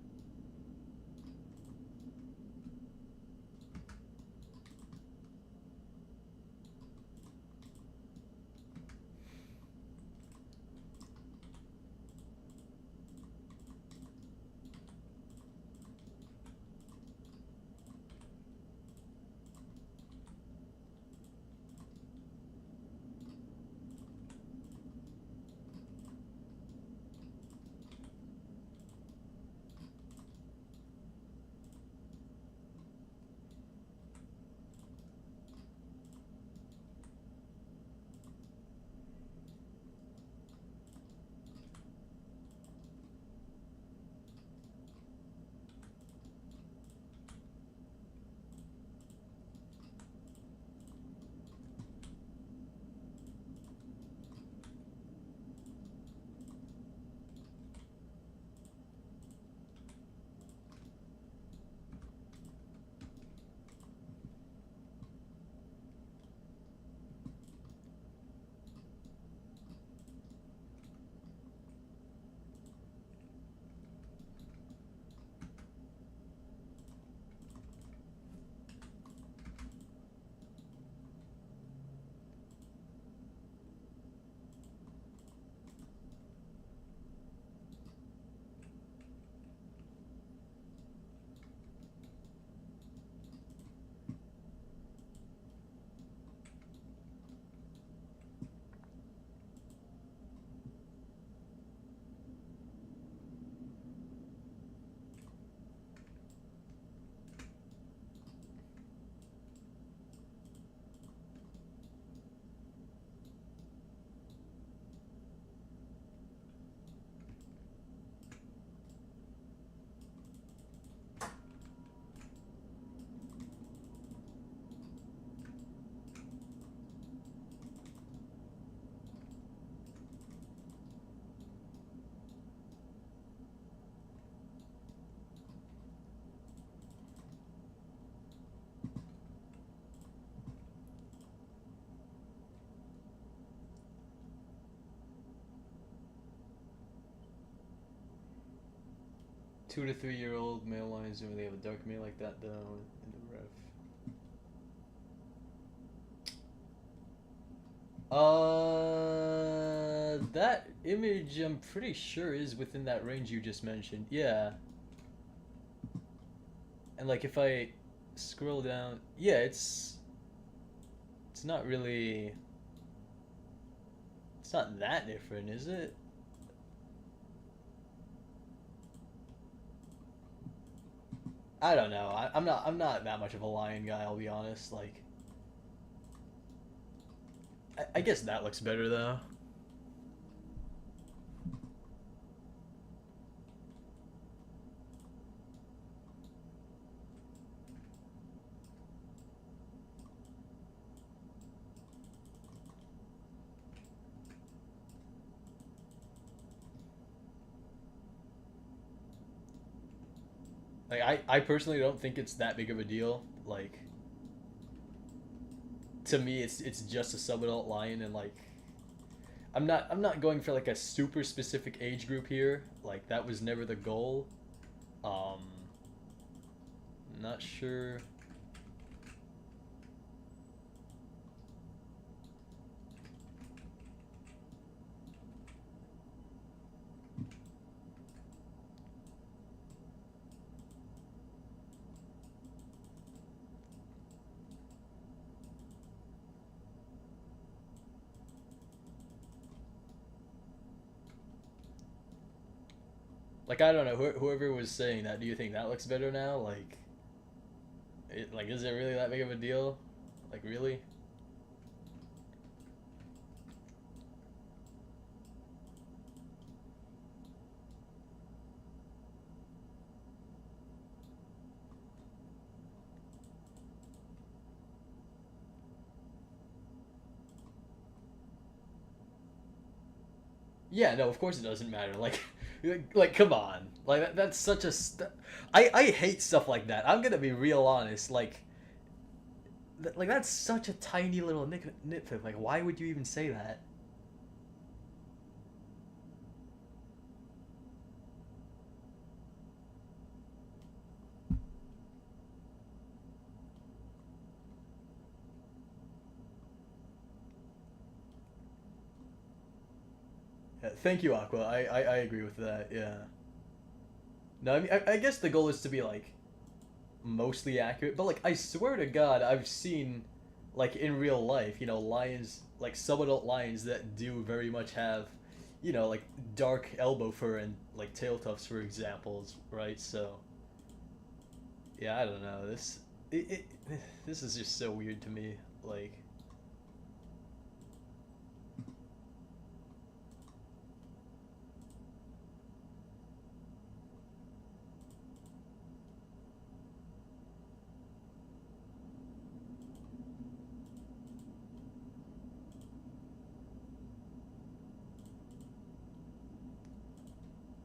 Two to 3 year old male lions don't really have a dark male like that though in the ref. That image I'm pretty sure is within that range you just mentioned. Yeah. And like if I scroll down, yeah, it's not really it's not that different, is it? I don't know. I'm not that much of a lion guy, I'll be honest. Like I guess that looks better though. Like I personally don't think it's that big of a deal. Like to me it's just a sub-adult lion and like I'm not going for like a super specific age group here. Like that was never the goal. Um not sure. Like I don't know whoever was saying that. Do you think that looks better now? Like is it really that big of a deal? Like really? Yeah, no, of course it doesn't matter. Like come on. Like that's such a I hate stuff like that. I'm gonna be real honest. Like that's such a tiny little nitpick. Like why would you even say that? Yeah, thank you, Aqua. I agree with that. Yeah. No, I mean I guess the goal is to be like mostly accurate, but like I swear to God, I've seen like in real life, lions like sub-adult lions that do very much have, like dark elbow fur and like tail tufts for examples, right? So yeah, I don't know. It this is just so weird to me. Like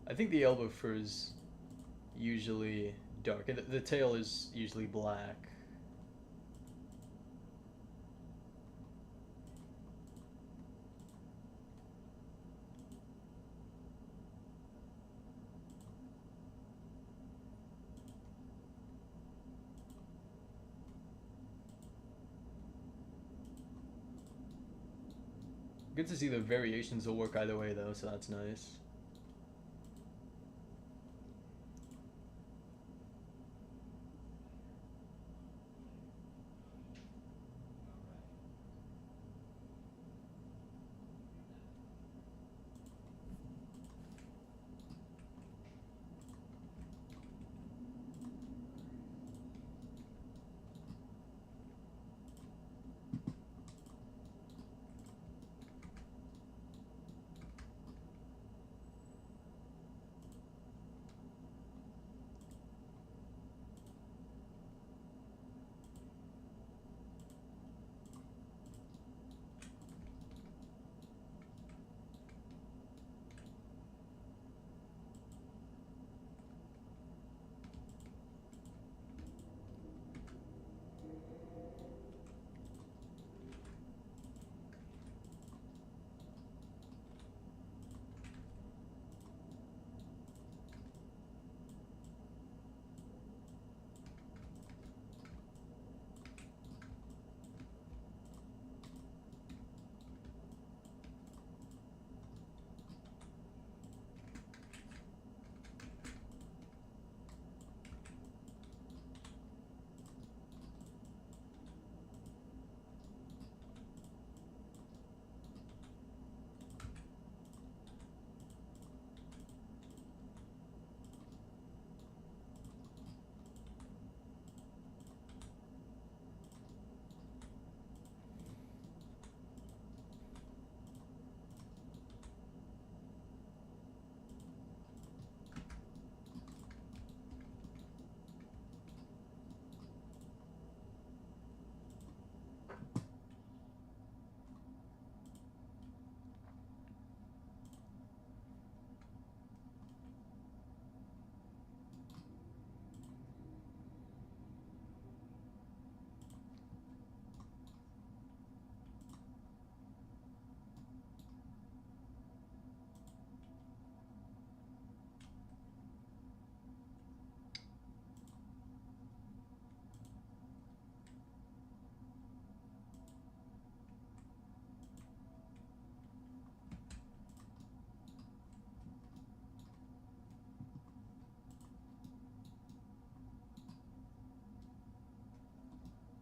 I think the elbow fur is usually dark, and the tail is usually black. Good to see the variations will work either way though, so that's nice.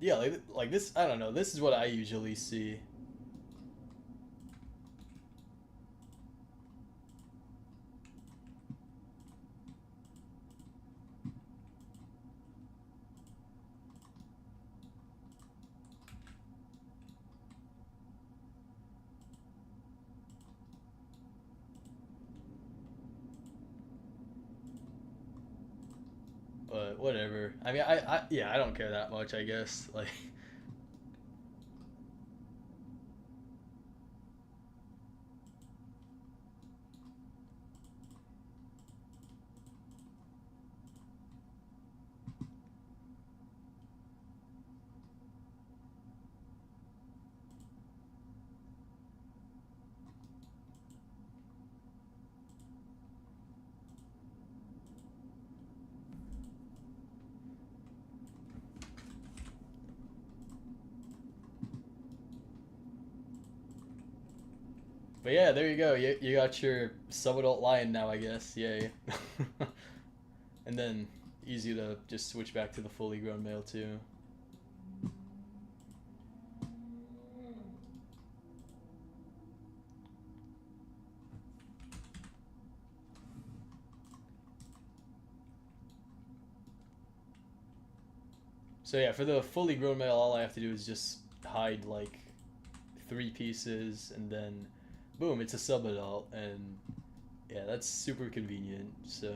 Yeah, like this. I don't know. This is what I usually see. But whatever. I mean, yeah, I don't care that much. I guess like. But yeah, there you go. You got your sub-adult line now, I guess. Yay. And then easy to just switch back to the fully grown male too. So yeah, for the fully grown male, all I have to do is just hide like 3 pieces, and then boom, it's a sub-adult, and yeah, that's super convenient. So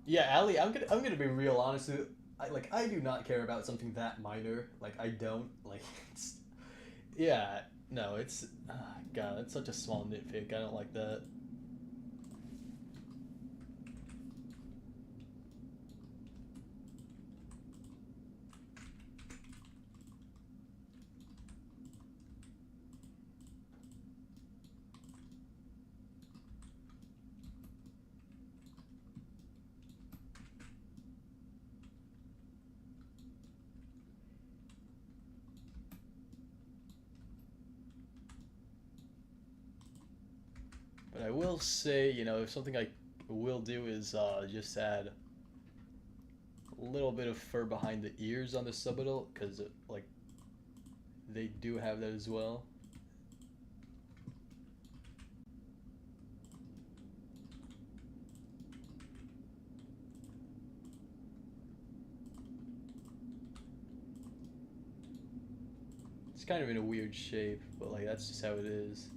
yeah, Ali, I'm gonna be real honest with you. I do not care about something that minor. Like I don't like it's yeah, no, it's God, it's such a small nitpick. I don't like that. But I will say, something I will do is just add a little bit of fur behind the ears on the subadult, because like they do have that as well. It's kind of in a weird shape, but like that's just how it is.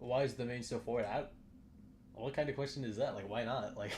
why is the main so forward? What kind of question is that? Like, why not? Like,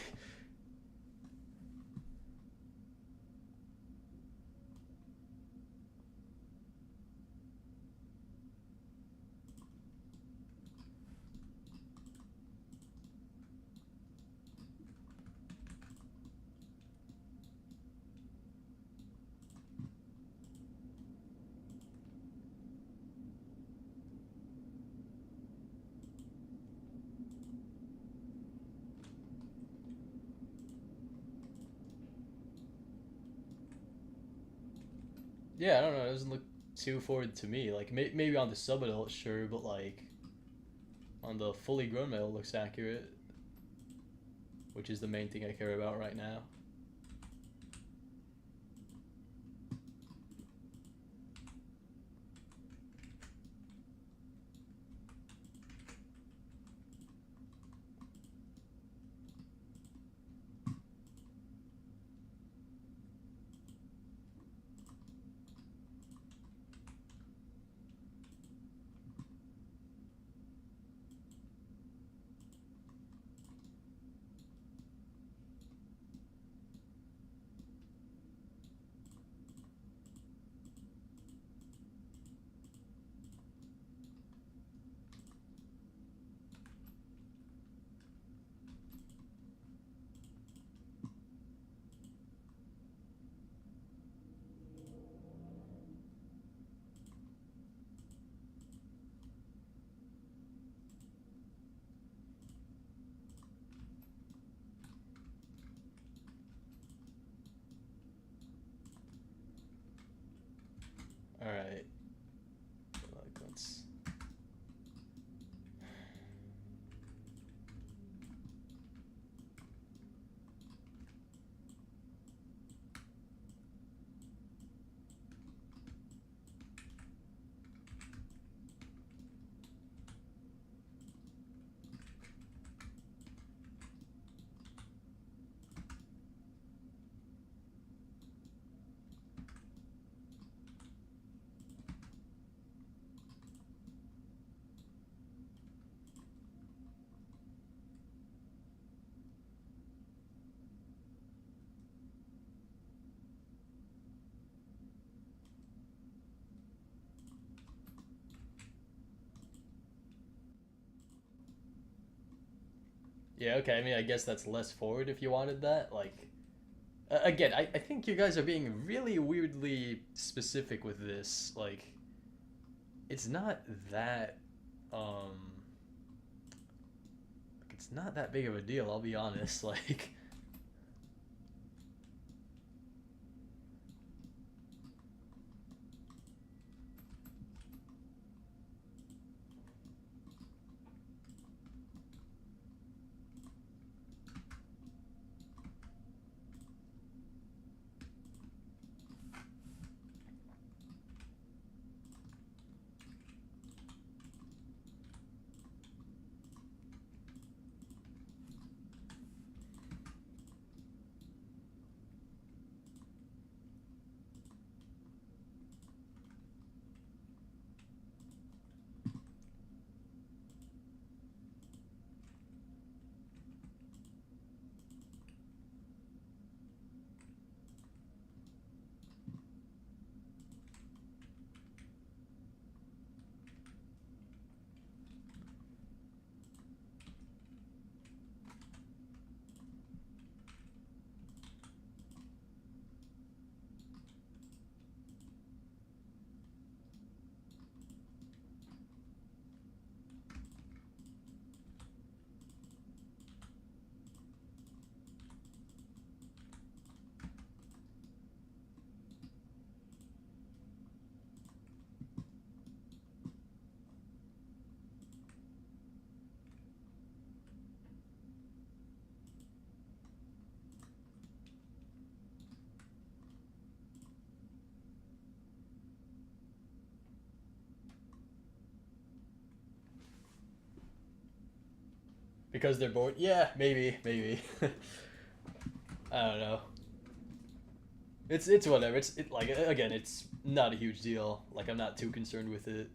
yeah, I don't know. It doesn't look too forward to me. Like, maybe on the subadult, sure, but like on the fully grown male, it looks accurate, which is the main thing I care about right now. All right. Like, let's. Yeah, okay. I mean, I guess that's less forward if you wanted that. Like, again, I think you guys are being really weirdly specific with this. Like, it's not that, um, it's not that big of a deal. I'll be honest. Like, because they're bored. Yeah, maybe. I don't know. It's whatever. Like again, it's not a huge deal. Like I'm not too concerned with it.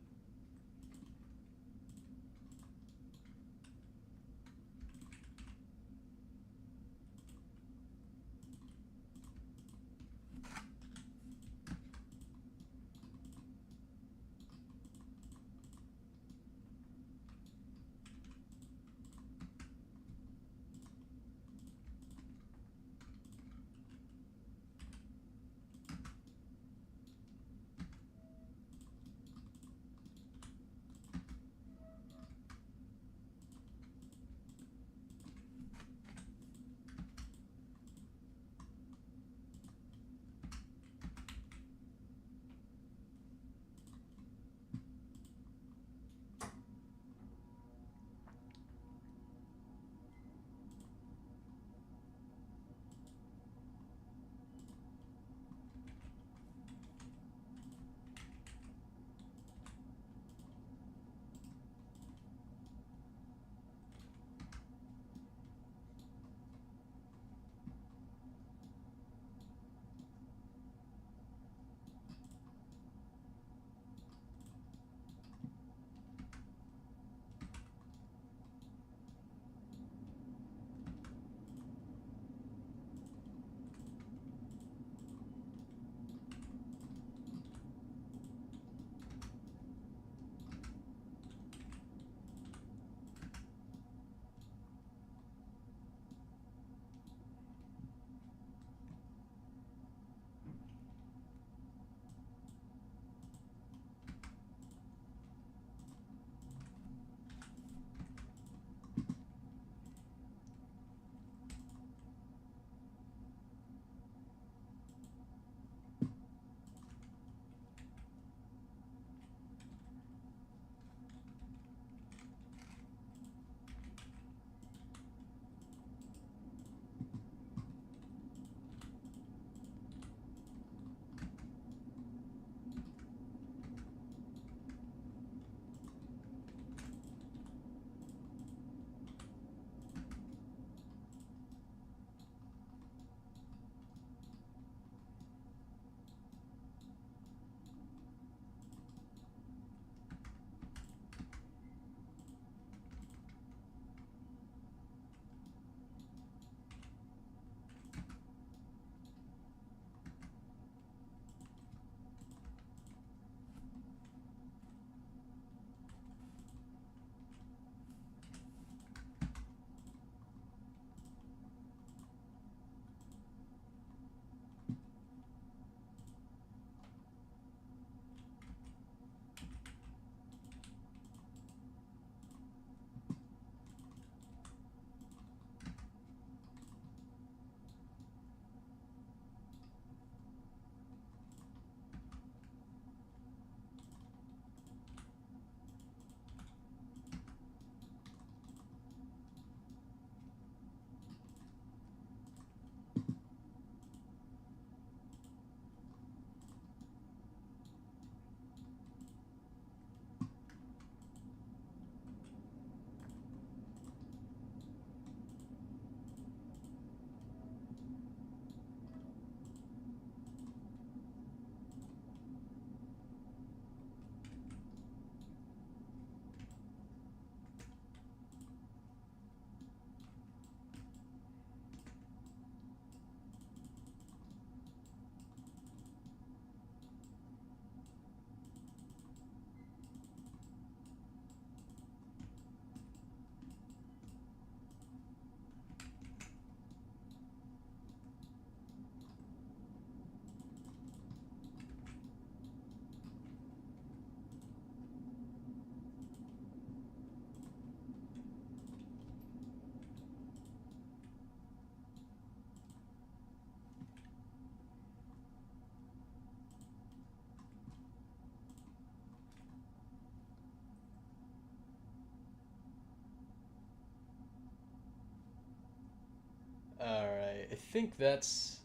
I think that's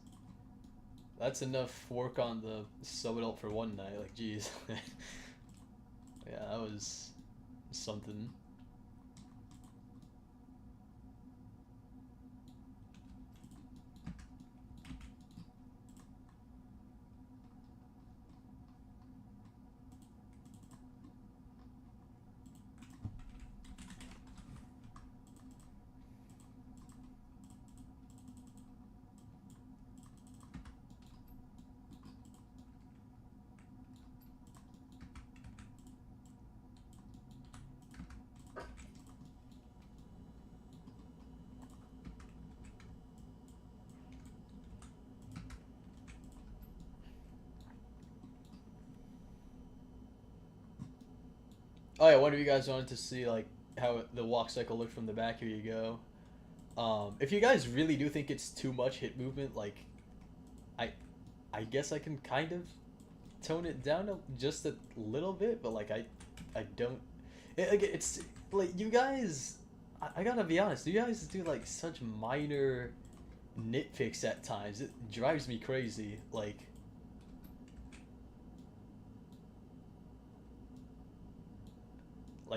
enough work on the sub-adult for one night. Like, geez. Yeah, that was something. Oh yeah, one of you guys wanted to see like how the walk cycle looked from the back. Here you go. If you guys really do think it's too much hit movement, like I, I guess I can kind of tone it down just a little bit, but like I don't. It's like you guys. I gotta be honest. You guys do like such minor nitpicks at times. It drives me crazy. Like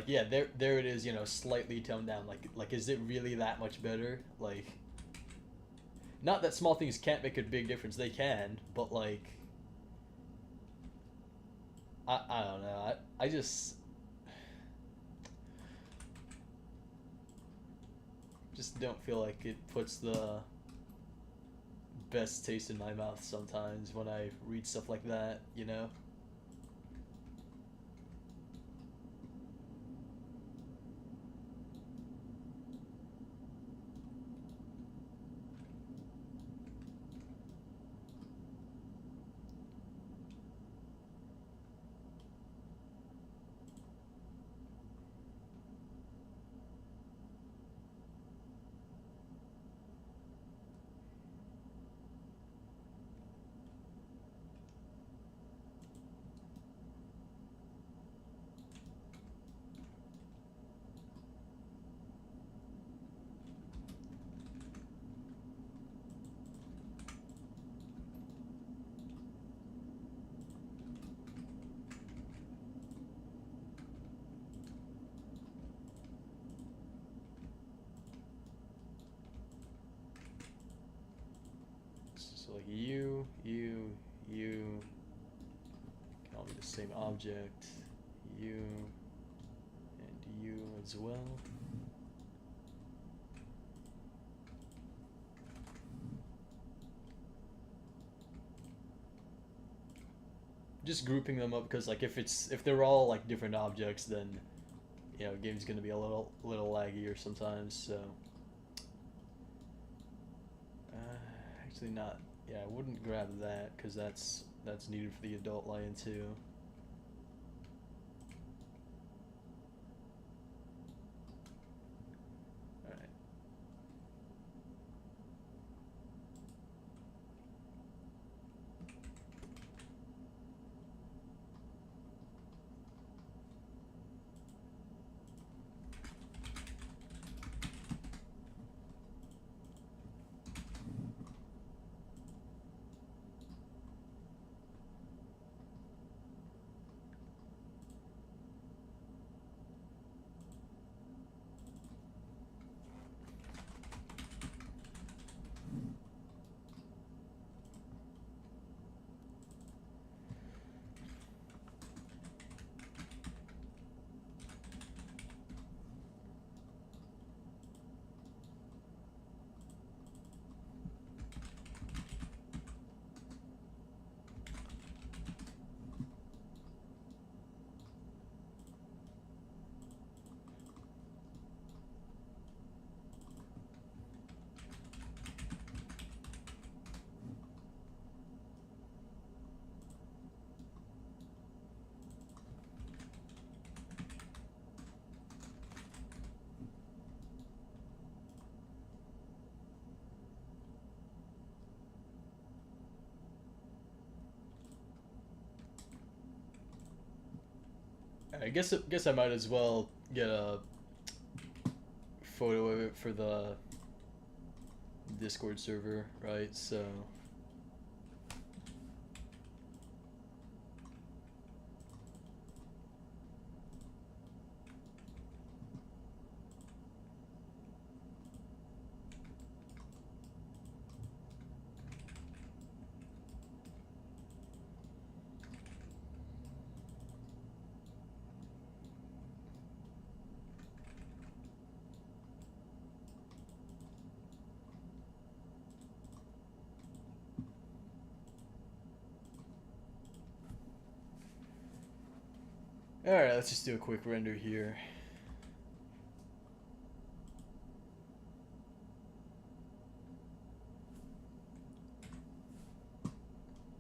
yeah, there it is. You know, slightly toned down. Like is it really that much better? Like, not that small things can't make a big difference. They can, but like I don't know. I just don't feel like it puts the best taste in my mouth sometimes when I read stuff like that, you know? So like you can all be the same object. You and you as well. Just grouping them up because like if they're all like different objects, then you know game's gonna be a little laggier sometimes. So actually not. Yeah, I wouldn't grab that because that's needed for the adult lion too. All right. I guess I might as well get a photo of it for the Discord server, right? So all right, let's just do a quick render here.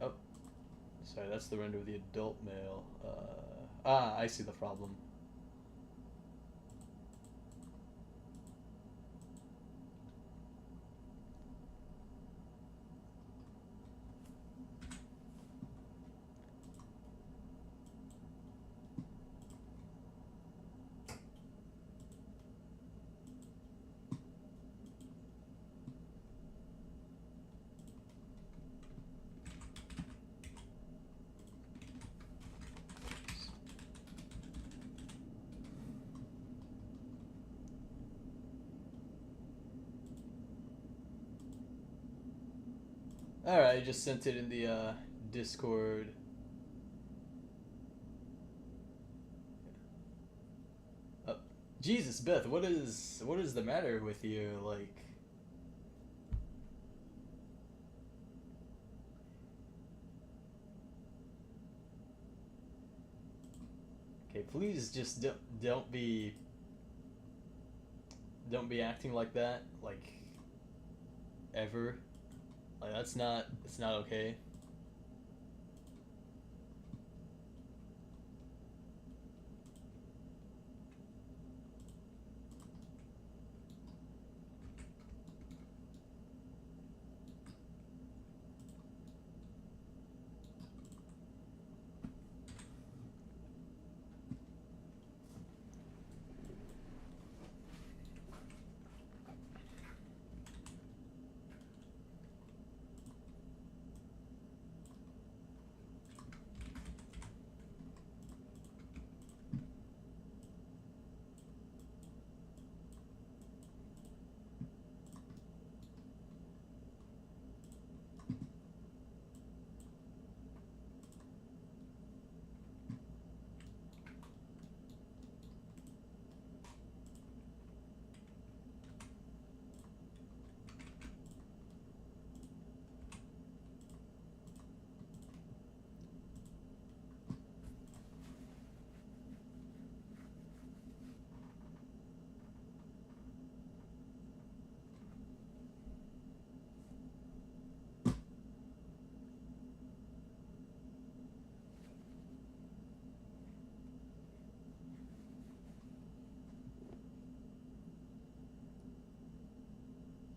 Oh, sorry, that's the render of the adult male. I see the problem. All right, I just sent it in the Discord. Uh, Jesus, Beth, what is the matter with you? Like, okay, please just don't be acting like that, like ever. Like it's not okay.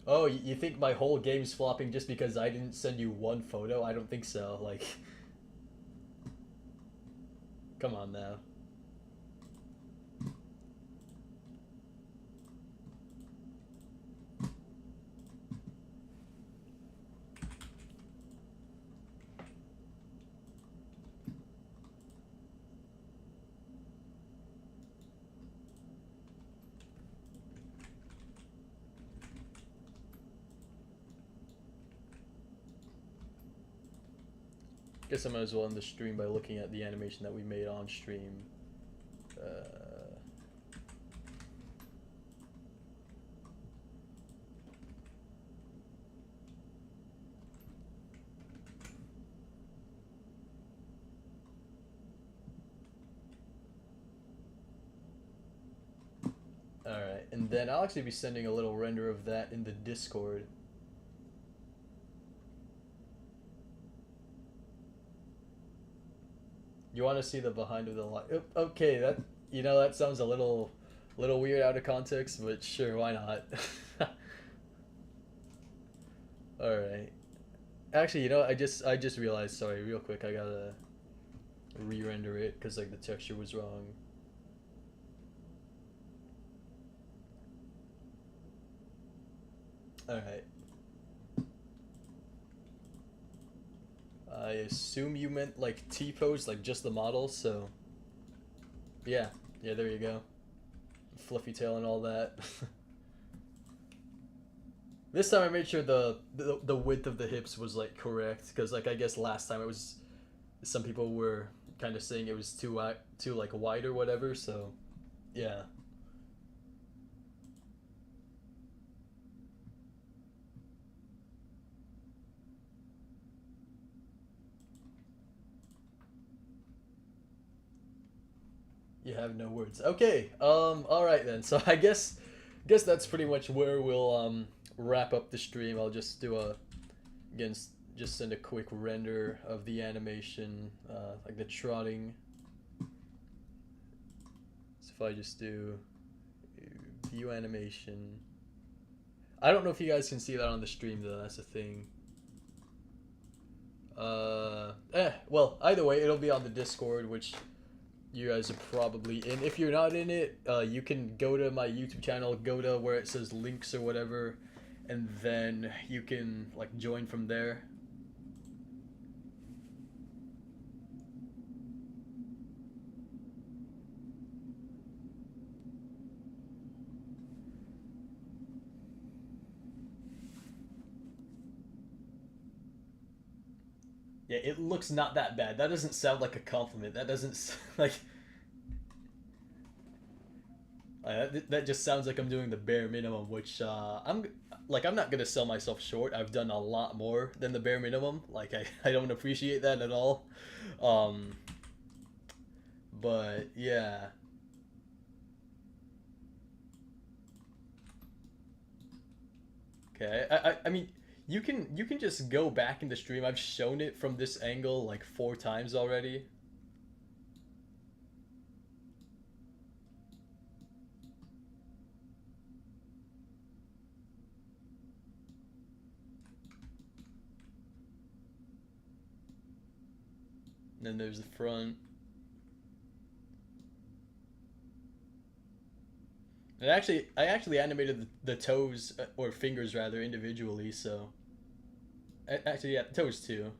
Oh, you think my whole game's flopping just because I didn't send you one photo? I don't think so. Like, come on now. Guess I might as well end the stream by looking at the animation that we made on stream. Alright, and then I'll actually be sending a little render of that in the Discord. You want to see the behind of the line? Okay, that sounds a little weird out of context, but sure, why not? All right. Actually, I just realized. Sorry, real quick, I gotta re-render it because like the texture was wrong. All right. I assume you meant like T-pose, like just the model, so yeah, yeah, there you go. Fluffy tail and all that. This time I made sure the width of the hips was like correct, because like I guess last time it was, some people were kind of saying it was too like wide or whatever, so yeah. You have no words. Okay. All right then. So I guess that's pretty much where we'll wrap up the stream. I'll just do a again just send a quick render of the animation, like the trotting. So if I just do view animation, I don't know if you guys can see that on the stream though. That's the thing. Well, either way, it'll be on the Discord, which you guys are probably in. If you're not in it, you can go to my YouTube channel, go to where it says links or whatever, and then you can like join from there. Yeah, it looks not that bad. That doesn't sound like a compliment. That doesn't like that just sounds like I'm doing the bare minimum, which I'm not gonna sell myself short. I've done a lot more than the bare minimum. Like I don't appreciate that at all. Um, but yeah. Okay. I mean, you can just go back in the stream. I've shown it from this angle like 4 times already. And then there's the front. And I actually animated the toes, or fingers rather, individually. So actually, yeah, toes too.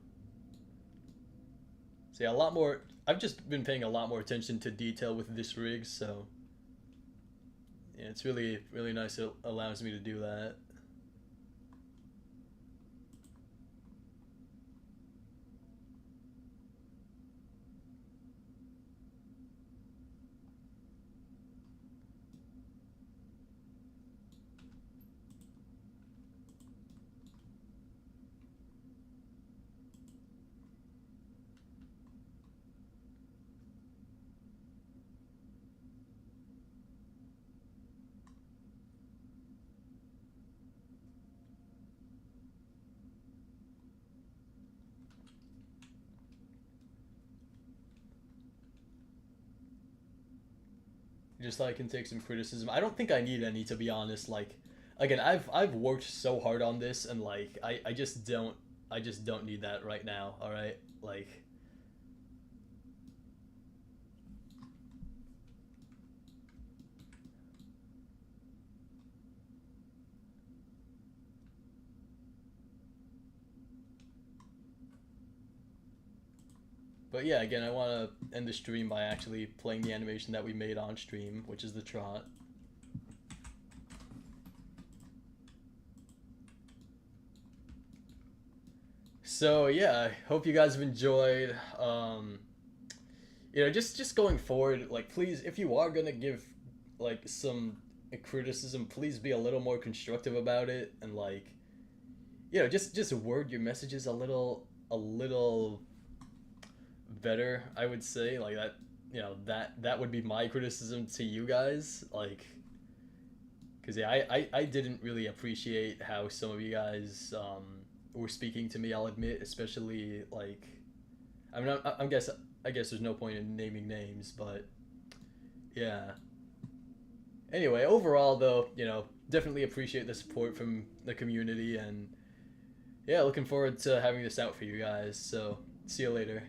So yeah, a lot more. I've just been paying a lot more attention to detail with this rig. So yeah, it's really nice. It allows me to do that. Just so I can take some criticism. I don't think I need any, to be honest. Like, again, I've worked so hard on this, and like I just don't need that right now. All right, like. But yeah, again, I want to end the stream by actually playing the animation that we made on stream, which is the trot. So yeah, I hope you guys have enjoyed. Just going forward, like please, if you are gonna give like some criticism, please be a little more constructive about it, and like, just word your messages a little better. I would say like that. That would be my criticism to you guys, like, because yeah, I didn't really appreciate how some of you guys were speaking to me. I'll admit, especially like, I mean, I guess there's no point in naming names, but yeah. Anyway, overall though, definitely appreciate the support from the community, and yeah, looking forward to having this out for you guys. So see you later.